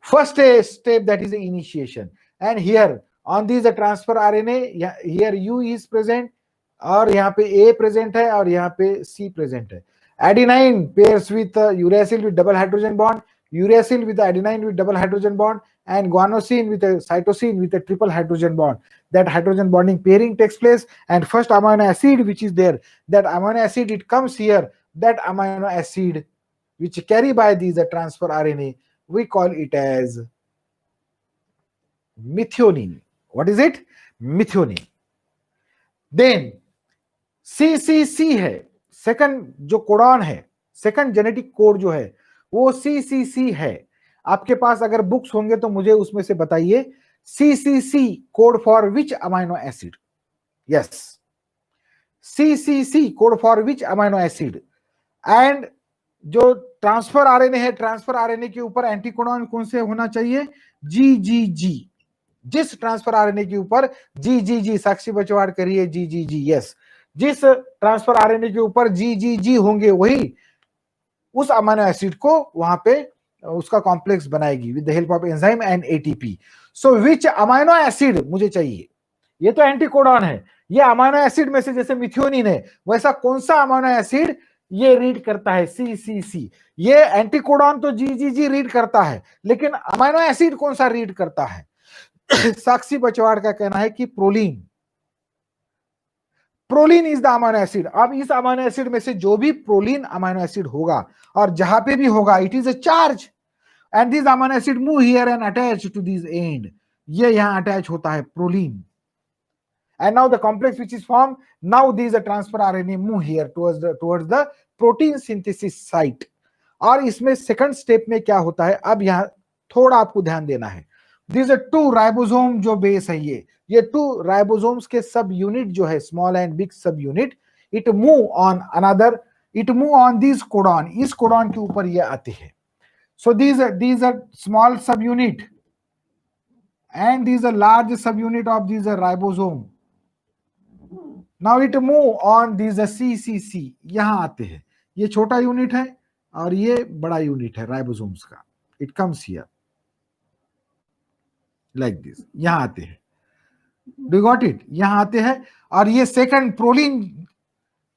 First step that is the initiation, and here on this transfer RNA, here U is present और यहाँ पे A present है और यहाँ पे C present है. Adenine pairs with uracil with double hydrogen bond, uracil with adenine with double hydrogen bond, and guanosine with a cytosine with a triple hydrogen bond. That hydrogen bonding pairing takes place, and first amino acid which is there, that amino acid it comes here, that amino acid which carry by these transfer RNA, we call it as methionine. What is it? Methionine. Then CCC है, second जो codon है, second genetic code जो है वो CCC है. आपके पास अगर books होंगे तो मुझे उसमें से बताइए, CCC code for which amino acid? Yes, CCC code for which amino acid? And जो ट्रांसफर RNA है, ट्रांसफर RNA के ऊपर एंटीकोडॉन कौन से होना चाहिए? GGG. जिस ट्रांसफर RNA के ऊपर GGG, साक्षी बचवाड़ करिए GGG, यस, जिस ट्रांसफर RNA के ऊपर GGG होंगे वही उस अमीनो एसिड को वहां पे उसका कॉम्प्लेक्स बनाएगी with the help of enzyme and ATP. So which amino acid मुझे चाहिए? ये तो एंटीकोडॉन है, ये अमीनो एसिड में से जैसे मिथ्योनिन है वैसा कौन सा अमीनो एसिड ये रीड करता है? CCC. ये एंटीकोडॉन तो GGG रीड करता है, लेकिन अमीनो एसिड कौन सा रीड करता है? साक्षी बचवाड़ का कहना है कि proline is the amino acid. अब इस अमाइनो एसिड में से जो भी प्रोलीन अमाइनो एसिड होगा और जहां पे भी होगा it is a charge, and this amino acid move here and attach to this end, ये यहां अटैच होता है proline. And now the complex which is formed, now these transfer RNA move here towards the protein synthesis site। और इसमें second step में क्या होता है, अब यहां थोड़ा आपको ध्यान देना है। दिस टू राइबोसोम जो बेस है, ये टू राइबोसोम्स के सब यूनिट जो है, स्मॉल एंड बिग सब unit, it move on this codon, इस कोडॉन के ऊपर ये आते हैं। सो these are small subunit and these are large subunit of these ribosome। Now it move on these CCC, यहां आते हैं। ये छोटा यूनिट है और ये बड़ा यूनिट है राइबोसोम्स का। It comes here like this, यहां आते हैं। Do you got it? यहां आते हैं और ये second proline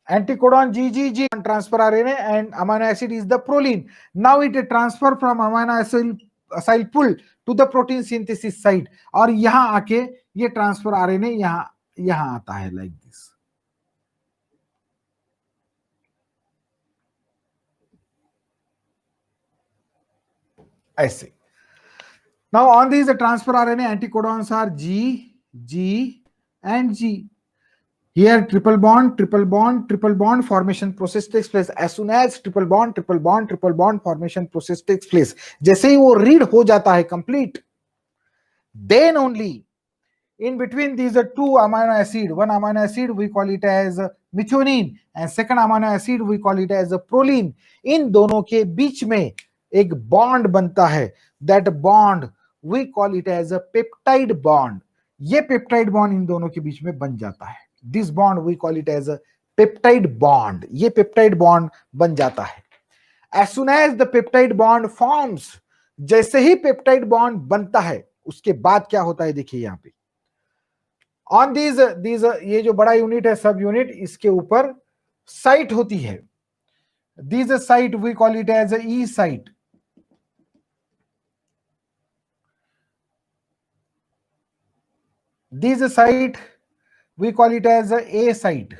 anticodon GGG transfer RNA and amino acid is the proline। Now it transfer from amino acyl pull to the protein synthesis site और यहां आके ये ट्रांसफर RNA यहां आता है लाइक दिस। ऐसे। Now on these transfer RNA anticodons are G, G and G। Here triple bond formation process takes place। As soon as triple bond formation process takes place, जैसे ही वो read हो जाता है complete, then only in between these are two amino acid, one amino acid we call it as methionine and second amino acid we call it as proline। इन दोनों के बीच में एक bond बनता है, that bond we call it as a peptide bond। ये peptide bond in दोनों के बीच में बन जाता है। This bond we call it as a peptide bond। ये पेप्टाइड बॉन्ड बन जाता है। As soon as the peptide bond forms, जैसे ही पेप्टाइड बॉन्ड बनता है उसके बाद क्या होता है, देखिए यहाँ पे ऑन दीज ये जो बड़ा यूनिट है सब यूनिट, इसके ऊपर साइट होती है। These site we call it as E site. These site we call it as A site.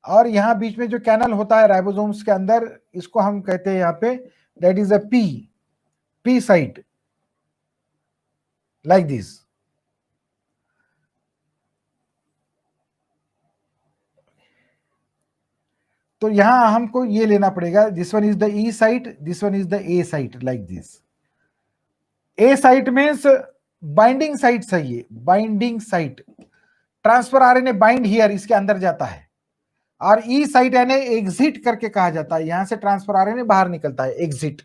और यहां बीच में जो कैनल होता है राइबोसोम्स के अंदर, इसको हम कहते हैं यहाँ पे that is a P site like this. तो यहां हमको ये लेना पड़ेगा, this one is the E site, this one is the A site like this. A site means binding site सही है, binding site. Transfer RNA bind here, इसके अंदर जाता है। और ई साइट यानी एग्जिट करके कहा जाता है, यहां से ट्रांसफर आरएनए बाहर निकलता है, एग्जिट।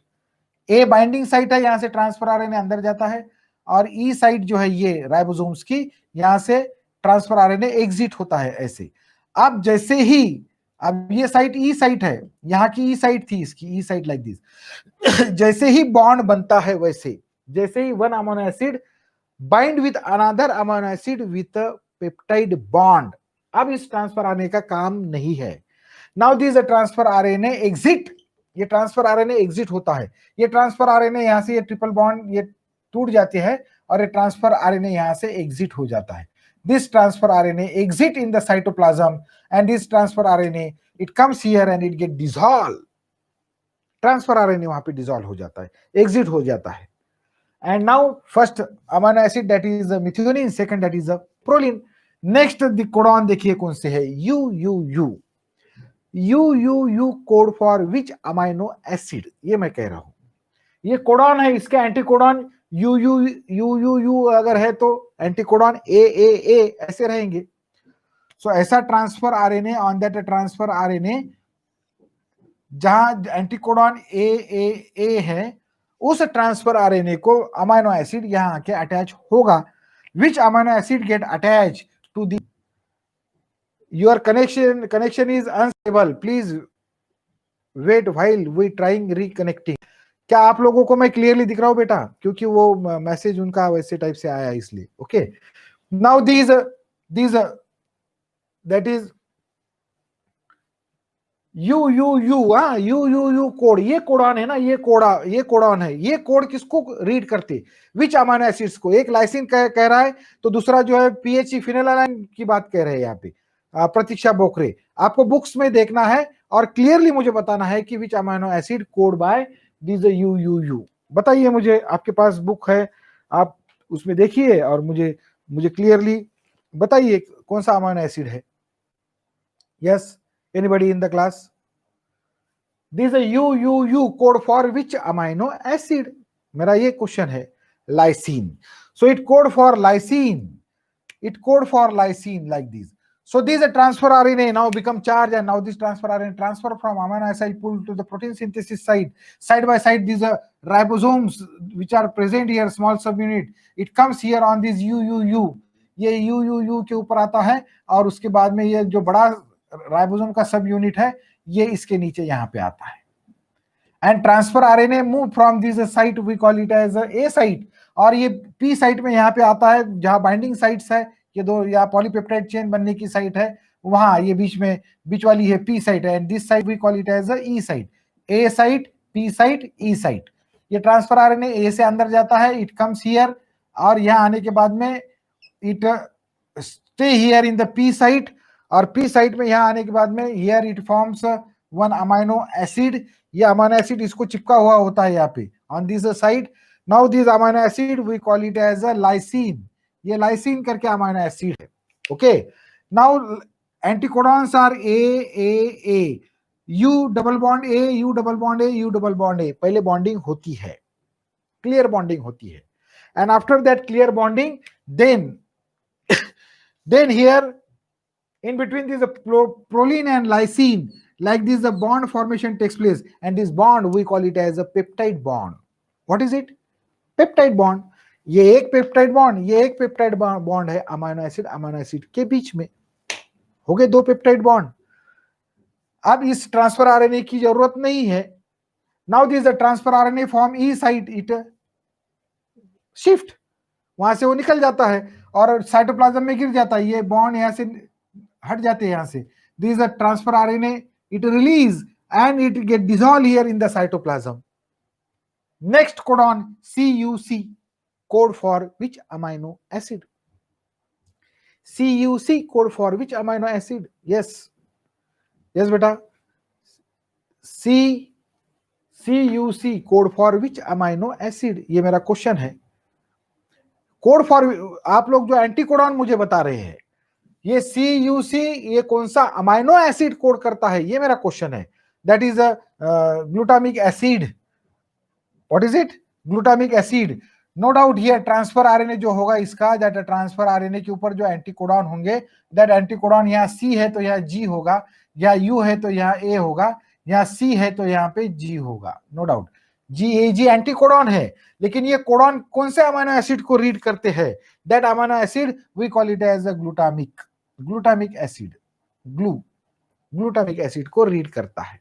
ए बाइंडिंग साइट है, यहां से ट्रांसफर आरएनए अंदर जाता है। और ई साइट जो है ये राइबोसोम्स की, यहां से ट्रांसफर आरएनए एग्जिट होता है ऐसे। अब जैसे ही, अब ये साइट ई साइट है, यहाँ की ई साइट थी, इसकी ई साइट लाइक दिस। जैसे ही बॉन्ड बनता है वैसे, जैसे ही one amino acid bind with another amino acid with peptide bond, अब इस ट्रांसफर आरएनए का काम नहीं है। Now this transfer RNA exit, ये ट्रांसफर आरएनए एग्जिट होता है। ये ट्रांसफर आरएनए यहां से ये ट्रिपल बॉन्ड ये टूट जाते हैं और ये ट्रांसफर आरएनए यहां से एग्जिट हो जाता है। This transfer RNA exit in the cytoplasm and this transfer RNA it comes here and it get dissolve. Transfer RNA वहां पे डिसॉल्व हो जाता है, एग्जिट हो जाता है। And now first amino acid that is methionine, second that is proline। next the codon देखिए कौन से है, UUU code for which amino acid, ये मैं कह रहा हूं। ये कोडॉन है, इसके एंटीकोडॉन UUU अगर है तो एंटीकोडॉन AAA ऐसे रहेंगे। सो ऐसा transfer RNA, on that transfer RNA जहां एंटीकोडॉन AAA है, उस ट्रांसफर आरएनए को अमाइनो एसिड यहां आके अटैच होगा। Which amino acid get attach to the, your connection is unstable, please wait while we trying reconnecting. क्या आप लोगों को मैं क्लियरली दिख रहा हूं बेटा? क्योंकि वो मैसेज उनका वैसे टाइप से आया इसलिए। Okay, now these that is you U you, हाँ यू यू यू कोड, ये कोडॉन है ना, ये कोडॉन है, ये कोड किसको रीड करते, विच अमाइनो एसिड्स को। एक लाइसिन कह रहा है, तो दूसरा जो है पीएचई फिनेलालाइन की बात कह रहे हैं यहाँ पे प्रतीक्षा बोकरे। आपको बुक्स में देखना है और क्लियरली मुझे बताना है कि which amino acid code by this U U U. बताइए मुझे, आपके पास बुक है, आप उसमें देखिए और मुझे क्लियरली बताइए कौन सा अमाइनो एसिड है। Yes, anybody in the class? This U U you code for which amino acid, मेरा ये क्वेश्चन है। Lysine, so it code for lysine, it code for lysine like this. So these transfer RNA now become charged, and now this transfer RNA transfer from amino acid pool to the protein synthesis side by side. These are ribosomes which are present here, small subunit. It comes here on this UUU. ये UUU के ऊपर आता है और उसके बाद में ये जो बड़ा राइबोसोम का सब यूनिट है ये इसके नीचे यहाँ पे आता है। And transfer RNA move from this site, we call it as A site, और ये पी साइट में यहाँ पे आता है जहां बाइंडिंग साइट्स है, ये दो या पॉलीपेप्टाइड चेन बनने की साइट है, वहां ये बीच वाली है पी साइट है, and this site we call it as E site. A site, P site, E site. ये ट्रांसफर आरएनए ए से अंदर जाता है, इट कम्स हियर, और यहाँ आने के बाद में it stay here in the P site, और पी साइट में यहाँ आने के बाद में here it forms one amino acid. ये अमाइनो एसिड इसको चिपका हुआ होता है यहाँ पे on this side. Now this amino acid we call it as a lysine, ये लाइसिन करके अमाइनो एसिड है। Okay, now anticodons are A U double bond A, U double bond A, U double bond ए, पहले bonding होती है, clear bonding होती है, and after that clear bonding then here in between this proline and lysine, like this the bond formation takes place, and this bond we call it as a peptide bond. What is it? Peptide bond. ये एक peptide bond, ये एक peptide bond है amino acid के बीच में, हो गए दो पेप्टाइड बॉन्ड। अब इस ट्रांसफर आरएनए की जरूरत नहीं है। Now this the transfer RNA form E site, it shift, वहां से वो निकल जाता है और साइटोप्लाज्म में गिर जाता है, ये बॉन्ड यहां से हट जाते हैं यहाँ से। This is a transfer RNA, it release and it get dissolve here in the cytoplasm. Next codon CUC, code for which amino acid? CUC code for which amino acid? Yes yes बेटा, CUC code for which amino acid, ये मेरा question है। Code for, आप लोग जो anticodon मुझे बता रहे हैं, ये CUC ये कौन सा अमाइनो एसिड कोड करता है, ये मेरा क्वेश्चन है। That is a glutamic acid. What is it? Glutamic acid. No doubt here transfer RNA जो होगा इसका, दैट ट्रांसफर आरएनए के ऊपर जो एंटीकोडॉन होंगे, दैट एंटीकोडॉन यहाँ C है तो यहाँ G होगा, या U है तो यहाँ A होगा, यहाँ C है तो यहाँ पे G होगा, नो डाउट। GAG एंटीकोडॉन है, लेकिन ये कोडॉन कौन से अमाइनो एसिड को रीड करते हैं? That amino acid we call it as a glutamic acid. Glutamic acid को रीड करता है।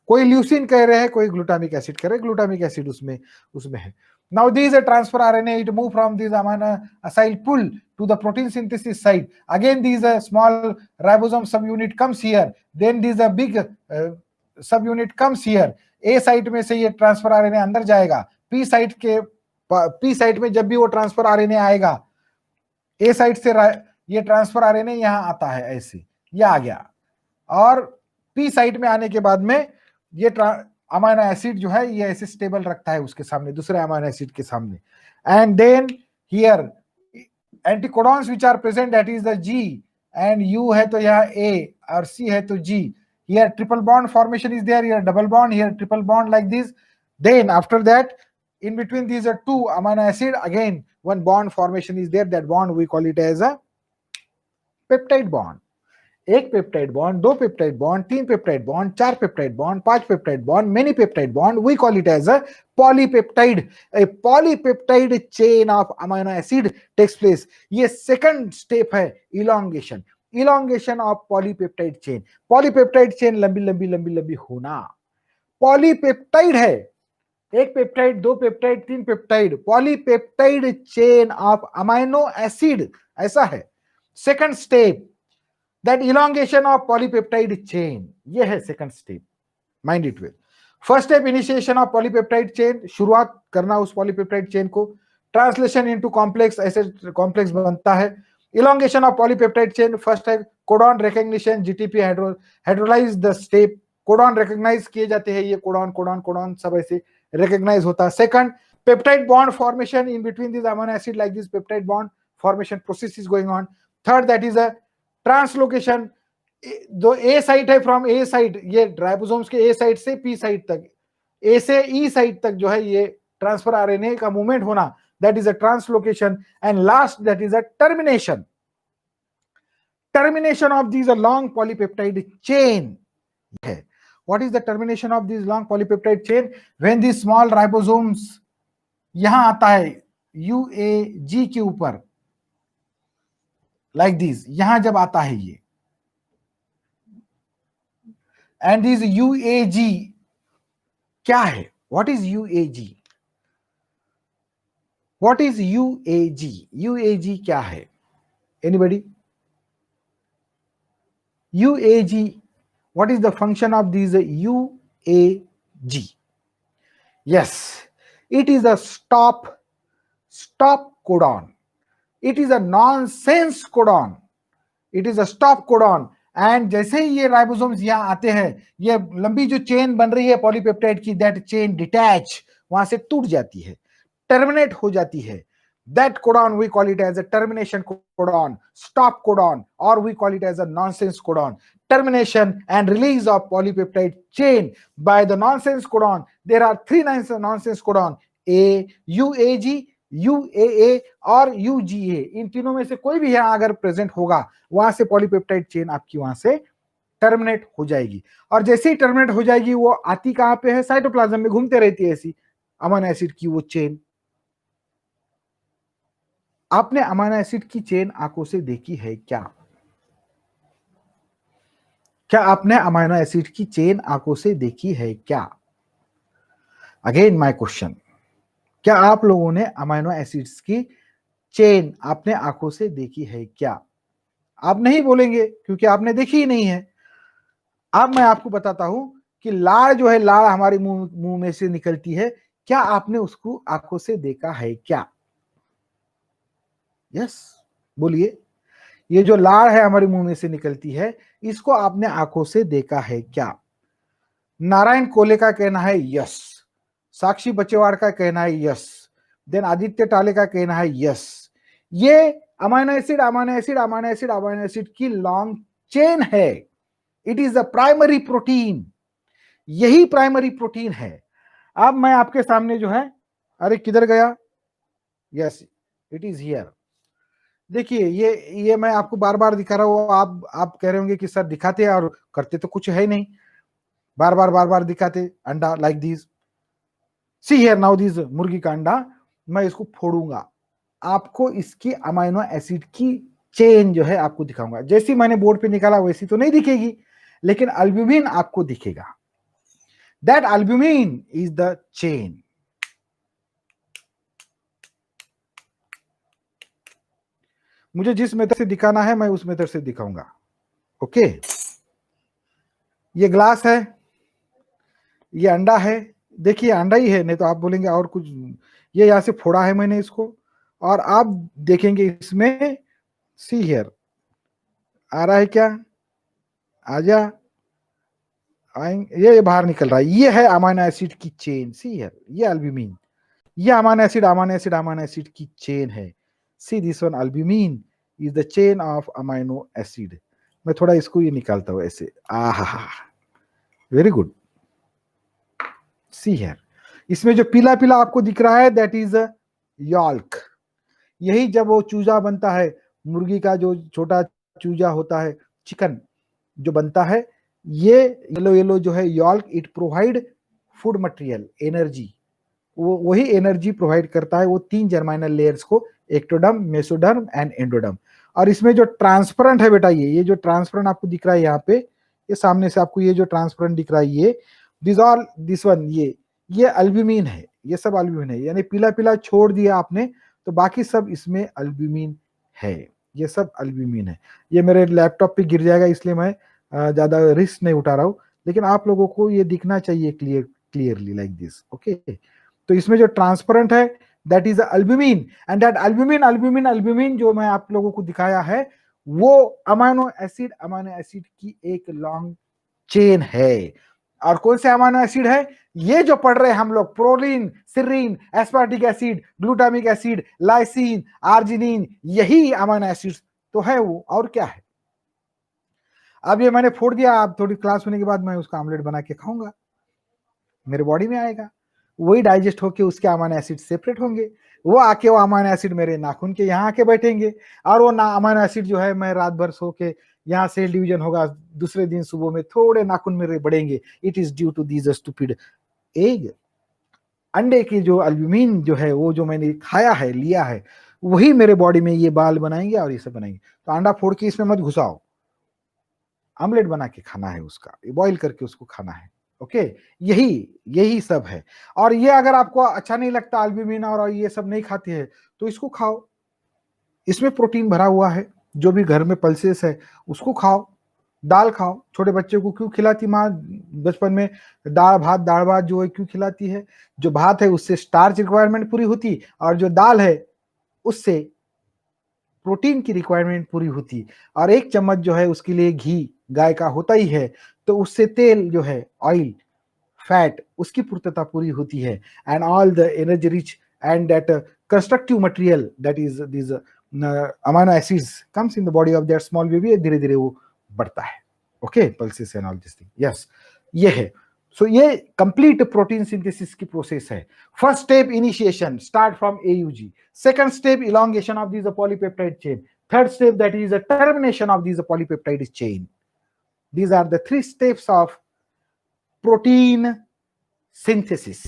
कोई ल्यूसिन कह रहे हैं, कोई ग्लूटामिक एसिड कह रहे हैं, ग्लूटामिक एसिड उसमें है। Now these transfer RNA, it move from this amino acyl pool to the protein synthesis site. Again, these small ribosome subunit comes here. Then this big subunit comes here. A site में से ये transfer RNA अंदर जाएगा, P site में जब भी वो transfer RNA आएगा, ए साइट से ये ट्रांसफर आरएनए यहाँ आता है, ऐसे ये आ गया, और पी साइट में आने के बाद में ये अमाइनो एसिड जो है ये ऐसे स्टेबल रखता है उसके सामने, दूसरे अमाइनो एसिड के सामने। And then here anticodons which are present, that is the G, and U है तो यहाँ A और C है तो G। Here triple bond formation is there, here double bond, here triple bond like this. Then after that, in between these are two amino acid, again one bond formation is there, that bond we call it as a peptide bond. एक peptide bond, दो peptide bond, तीन peptide bond, चार peptide bond, पांच peptide bond, many peptide bond, we call it as a polypeptide. A polypeptide chain of amino acid takes place. ये second step है, elongation of polypeptide chain. Polypeptide chain लंबी लंबी लंबी लंबी होना। Polypeptide है, एक पेप्टाइड, दो पेप्टाइड, तीन peptide, polypeptide chain of amino acid, ऐसा है। Second step, that elongation of polypeptide chain, ये है second step, mind it well. First step initiation of polypeptide chain, शुरुआत करना उस पॉलीपेप्टाइड चेन को, ट्रांसलेशन इनटू कॉम्प्लेक्स, ऐसे कॉम्प्लेक्स बनता है। Elongation of polypeptide chain, first है codon recognition, GTP hydrolyse the step, codon recognise किए जाते हैं, ये कोडॉन कोडॉन कोडॉन सब ऐसे रिकॉग्नाइज होता है। Second, peptide bond formation in between this amino acid, like this peptide bond formation process is going on. Third, that is a translocation, जो ए site है फ्रॉम ए साइट, ये ribosomes के ए site से P site तक, ए से ई site तक जो है ये ट्रांसफर आरएनए का मूवमेंट होना, that is a translocation. And last, that is a termination, termination of these long polypeptide chain है। what is the termination of this long polypeptide chain? when these small ribosomes यहां आता है UAG के ऊपर, like this, यहां जब आता है ये, and this UAG क्या है? what is UAG? what is UAG? UAG क्या है? anybody? UAG, what is the function of this UAG? Yes, it is a stop codon. It is a nonsense codon. It is a stop codon. And जैसे ही ये ribosomes यहाँ आते हैं, ये लंबी जो चेन बन रही है पॉलीपेप्टाइड की, दैट चेन डिटैच, वहां से टूट जाती है, टर्मिनेट हो जाती है। That codon we call it as a termination codon, stop codon, or we call it as a nonsense codon. Termination and release of polypeptide chain by the nonsense codon. There are three nonsense codon: A, UAG, UAA और UGA। इन तीनों में से कोई भी यहाँ अगर present होगा, वहां से पॉलीपेप्टाइड चेन आपकी वहां से टर्मिनेट हो जाएगी। और जैसे ही टर्मिनेट हो जाएगी, वो आती कहां पे है? साइटोप्लाज्म में घूमते रहती है ऐसी अमीनो एसिड की वो चेन। आपने अमीनो एसिड की चेन आंखों से देखी है क्या? क्या आपने अमीनो एसिड की चेन आंखों से देखी है क्या? अगेन माय क्वेश्चन, क्या आप लोगों ने अमीनो एसिड्स की चेन आपने आंखों से देखी है क्या? आप नहीं बोलेंगे क्योंकि आपने देखी ही नहीं है। अब मैं आपको बताता हूं कि लाड़ जो है, लाड़ हमारे मुंह में से निकलती है, क्या आपने उसको आंखों से देखा है क्या? यस, बोलिए। ये जो लाड़ है हमारे मुंह में से निकलती है, इसको आपने आंखों से देखा है क्या? नारायण कोले का कहना है यस, साक्षी बचेवाड़ का कहना है यस, देन आदित्य टाले का कहना है यस। ये amino acid amino acid amino acid amino acid की लॉन्ग चेन है। It is the primary protein, यही प्राइमरी प्रोटीन है। अब मैं आपके सामने जो है, अरे किधर गया? Yes, it is here. देखिए, ये मैं आपको बार बार दिखा रहा हूँ। आप कह रहे होंगे कि सर दिखाते हैं और करते तो कुछ है नहीं, बार बार दिखाते। अंडा like this, see here now this मुर्गी का अंडा, मैं इसको फोड़ूंगा, आपको इसकी अमीनो एसिड की चेन जो है आपको दिखाऊंगा। जैसी मैंने बोर्ड पे निकाला वैसी तो नहीं दिखेगी, लेकिन अल्ब्यूमिन आपको दिखेगा। That albumin is the chain. मुझे जिस मेथड से दिखाना है मैं उस मेथड से दिखाऊंगा। ओके, ये ग्लास है, ये अंडा है। देखिए अंडा ही है, नहीं तो आप बोलेंगे और कुछ। ये यहां से फोड़ा है मैंने इसको, और आप देखेंगे इसमें, सी हियर, आ रहा है क्या? आजा, ये बाहर निकल रहा है। ये है अमीनो एसिड की चेन। सी हियर, ये अल्ब्यूमिन, ये amino acid amino acid amino acid की चेन है। See this one, albumin is the chain of amino acid. मैं थोड़ा इसको ये निकालता हूं ऐसे। आहा, वेरी गुड। सी हियर, इसमें जो पीला पीला आपको दिख रहा है, दैट इज यॉल्क। यही जब वो चूजा बनता है, मुर्गी का जो छोटा चूजा होता है, चिकन जो बनता है, ये येलो येलो जो है yolk, it provide food material, energy. वो वही एनर्जी प्रोवाइड करता है वो 3 जर्माइनल लेयर्स को, एक्टोडर्म, मेसोडर्म एंड एंडोडर्म। और इसमें जो ट्रांसपेरेंट है बेटा, ये जो ट्रांसपेरेंट आपको दिख रहा है यहाँ पे, ये सामने से आपको ये जो ट्रांसपेरेंट दिख रहा है, ये दिस वन, ये अल्ब्यूमिन है। ये सब अल्ब्यूमिन है, यानी पीला पीला छोड़ दिया आपने तो बाकी सब इसमें अल्ब्यूमिन है। ये सब अल्ब्यूमिन है। ये मेरे लैपटॉप पे गिर जाएगा इसलिए मैं ज्यादा रिस्क नहीं उठा रहा हूँ, लेकिन आप लोगों को ये दिखना चाहिए क्लियरली लाइक दिस। ओके, तो इसमें जो ट्रांसपेरेंट है that is albumin, and that albumin जो मैं आप लोगों को दिखाया है वो अमाइनो एसिड की एक लॉन्ग चेन है। और कौन से अमाइनो एसिड है? ये जो पढ़ रहे हैं हम लोग, proline, serine, aspartic acid, glutamic acid, lysine, arginine, यही अमाइनो एसिड तो है वो, और क्या है। अब ये मैंने फोड़ दिया, अब थोड़ी क्लास होने के बाद मैं उसका आमलेट बना के खाऊंगा, मेरे बॉडी में आएगा, वही डाइजेस्ट होके उसके अमाइनो एसिड सेपरेट होंगे, वो आके वो अमाइनो एसिड मेरे नाखून के यहाँ आके बैठेंगे, और वो अमाइनो एसिड जो है मैं रात भर सो के यहाँ सेल डिवीजन होगा, दूसरे दिन सुबह में थोड़े नाखून मेरे बढ़ेंगे। It is due to these stupid egg. अंडे की जो अल्ब्यूमिन जो है वो जो मैंने खाया है, लिया है, वही मेरे बॉडी में ये बाल बनाएंगे और ये सब बनाएंगे। तो अंडा फोड़ के इसमें मत घुसाओ, आमलेट बना के खाना है उसका, बॉईल करके उसको खाना है। ओके, यही सब है। और ये अगर आपको अच्छा नहीं लगता अल्ब्यूमिन और ये सब नहीं खाते हैं तो इसको खाओ, इसमें प्रोटीन भरा हुआ है। जो भी घर में पल्सेस है उसको खाओ, दाल खाओ। छोटे बच्चे को क्यों खिलाती माँ बचपन में दाल भात जो है क्यों खिलाती है? जो भात है उससे स्टार्च रिक्वायरमेंट पूरी होती, और जो दाल है उससे प्रोटीन की रिक्वायरमेंट पूरी होती। और एक चम्मच जो है उसके लिए घी गाय का होता ही है, तो उससे तेल जो है, ऑयल, फैट, उसकी पूर्तता पूरी होती है। And all the energy rich and that constructive material that is this amino acids comes in the body of that small baby, धीरे धीरे वो बढ़ता है। Okay, pulses and all this thing, yes, ये है। सो ये कंप्लीट प्रोटीन सिंथेसिस की process है। First step initiation, start from AUG. Second step, elongation of this polypeptide chain. Third step, that is the termination of this polypeptide chain. These are the 3 steps of protein synthesis.